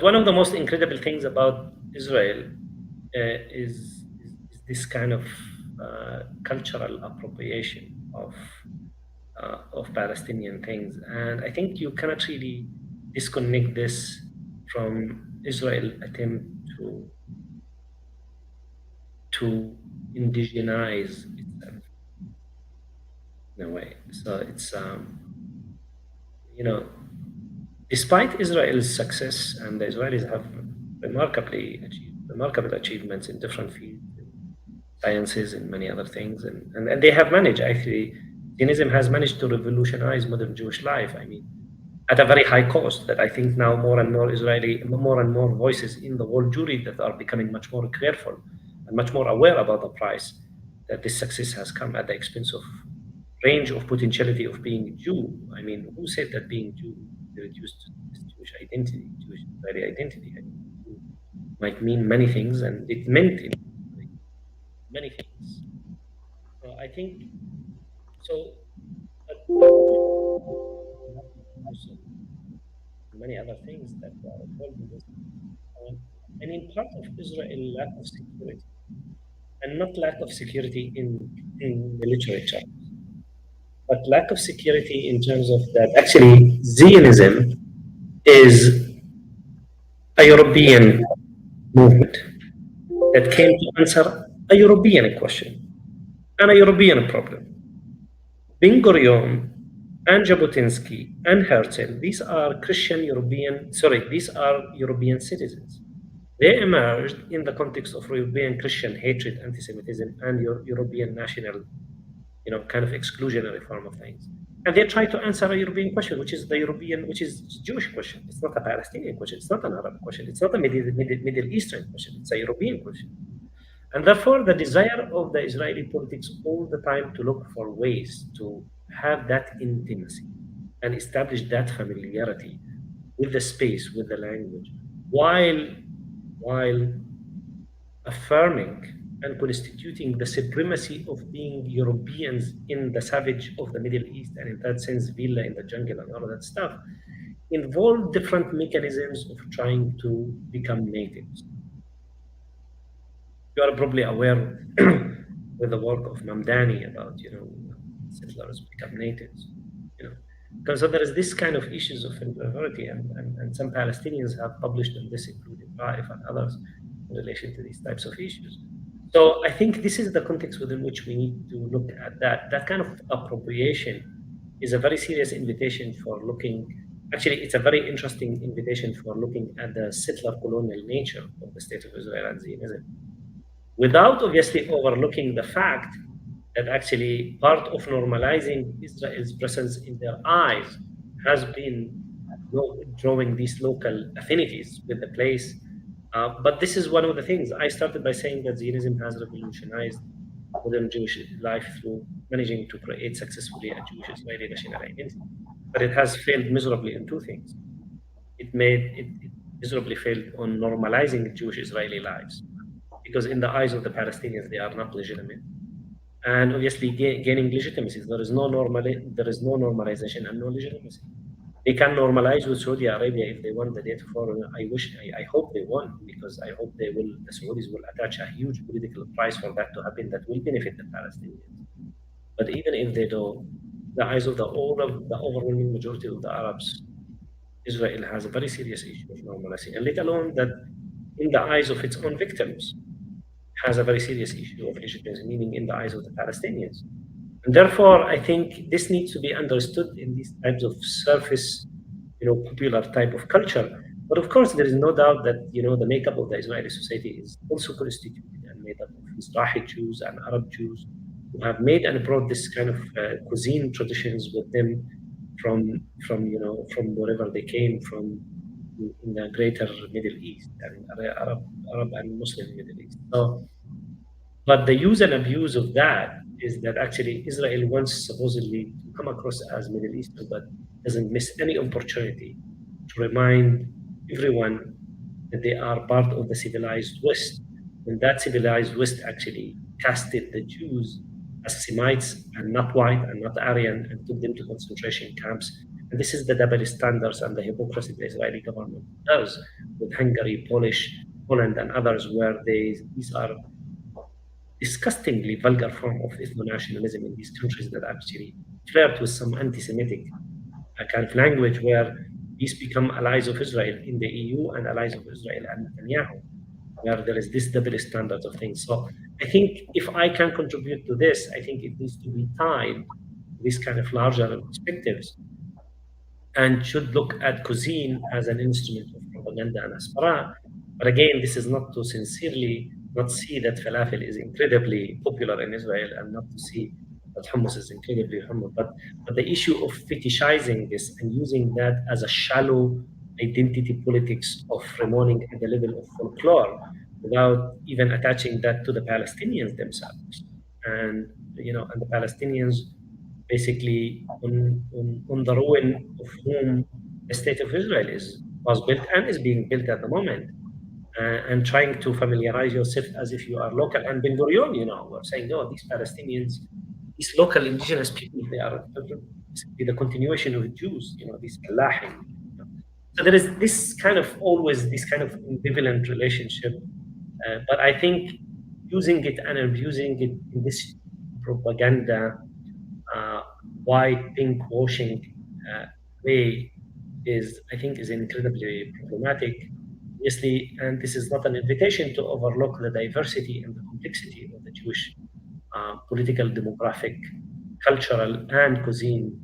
one of the most incredible things about Israel is this kind of cultural appropriation of Palestinian things, and I think you cannot really disconnect this from Israel's attempt to indigenize itself in a way. So it's despite Israel's success, and the Israelis have remarkable achievements in different fields, in sciences and many other things, and they have managed, actually, Zionism has managed to revolutionize modern Jewish life. At a very high cost, that I think now more and more voices in the world Jewry that are becoming much more careful and much more aware about the price that this success has come at the expense of range of potentiality of being Jew. Who said that being Jew reduced Jewish identity, Jewish Israeli identity? Might mean many things, and it meant many things. So I think so. Many other things that are involved in this. Part of Israel, lack of security, and not lack of security in military terms, but lack of security in terms of that actually Zionism is a European movement that came to answer a European question and a European problem. Ben-Gurion and Jabotinsky and Herzl, these are European citizens. They emerged in the context of European Christian hatred, anti-Semitism, and European national, kind of exclusionary form of things. And they try to answer a European question, which is Jewish question. It's not a Palestinian question. It's not an Arab question. It's not a Middle Eastern question. It's a European question. And therefore, the desire of the Israeli politics all the time to look for ways to have that intimacy and establish that familiarity with the space, with the language, while affirming and constituting the supremacy of being Europeans in the savage of the Middle East, and in that sense, villa in the jungle and all of that stuff, involve different mechanisms of trying to become natives. You are probably aware with the work of Mamdani about, settlers become natives, Because so there is this kind of issues of inferiority, and some Palestinians have published on this, including Prof and others, in relation to these types of issues. So I think this is the context within which we need to look at that. That kind of appropriation is a very serious invitation for looking. Actually, it's a very interesting invitation for looking at the settler colonial nature of the State of Israel and Zionism, without obviously overlooking the fact that actually part of normalizing Israel's presence in their eyes has been drawing these local affinities with the place. But this is one of the things. I started by saying that Zionism has revolutionized modern Jewish life through managing to create successfully a Jewish Israeli national identity. But it has failed miserably in two things. It miserably failed on normalizing Jewish Israeli lives, because in the eyes of the Palestinians, they are not legitimate. And obviously gaining legitimacy. There is no normalization and no legitimacy. They can normalize with Saudi Arabia if they want the date for. I hope they won, because I hope the Saudis will attach a huge political price for that to happen that will benefit the Palestinians. But even if they do, the eyes of the overwhelming majority of the Arabs, Israel has a very serious issue of normalcy, and let alone that in the eyes of its own victims, has a very serious issue of legitimacy, meaning in the eyes of the Palestinians. And therefore, I think this needs to be understood in these types of surface, popular type of culture. But of course, there is no doubt that, the makeup of the Israeli society is also constituted and made up of Mizrahi Jews and Arab Jews who have made and brought this kind of cuisine traditions with them from wherever they came from in the greater Middle East and Arab and Muslim Middle East. So, but the use and abuse of that is that actually Israel wants supposedly to come across as Middle Eastern, but doesn't miss any opportunity to remind everyone that they are part of the civilized West. And that civilized West actually casted the Jews as Semites and not white and not Aryan, and took them to concentration camps. And this is the double standards and the hypocrisy the Israeli government does with Hungary, Poland, and others, where these are disgustingly vulgar form of ethno-nationalism in these countries that actually flirt with some anti-Semitic kind of language, where these become allies of Israel in the EU and allies of Israel and Netanyahu, where there is this double standard of things. So I think if I can contribute to this, I think it needs to be tied to these kind of larger perspectives, and should look at cuisine as an instrument of propaganda and aspara. But again, this is not to sincerely not see that falafel is incredibly popular in Israel, and not to see that hummus is incredibly hummus. But the issue of fetishizing this and using that as a shallow identity politics of remaining at the level of folklore, without even attaching that to the Palestinians themselves, and the Palestinians basically on the ruin of whom the State of Israel was built and is being built at the moment, and trying to familiarize yourself as if you are local. And Ben-Gurion, were saying, no, these Palestinians, these local indigenous people, they are basically the continuation of Jews, these Falahim. So there is always this kind of ambivalent relationship. But I think using it and abusing it in this propaganda, white pink washing way is incredibly problematic. obviously, and this is not an invitation to overlook the diversity and the complexity of the Jewish political, demographic, cultural, and cuisine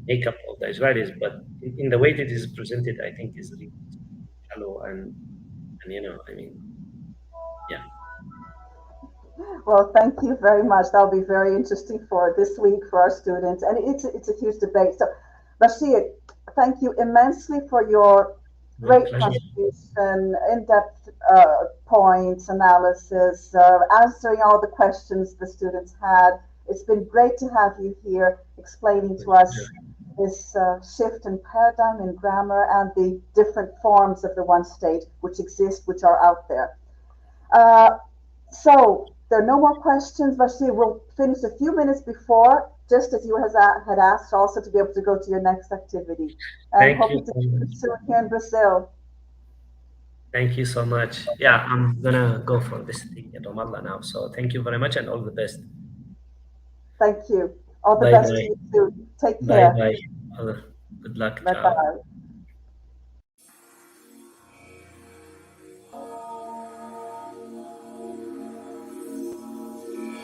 makeup of the Israelis, but in the way that it is presented, I think is really shallow and you know, I mean, yeah. Well, thank you very much. That'll be very interesting for this week for our students, and it's a huge debate. So, Bashir, thank you immensely for your great contribution, in-depth points, analysis, answering all the questions the students had. It's been great to have you here explaining to us this shift in paradigm in grammar and the different forms of the one state which exist, which are out there. So there are no more questions. Bashir, we'll finish a few minutes before, just as you had asked, also to be able to go to your next activity. And hope you to see you soon here in Brazil. Thank you so much. Yeah, I'm gonna go for this thing in Ramallah now. So thank you very much and all the best. Thank you. All the best to you too. Take care. Bye bye. Good luck. Bye bye.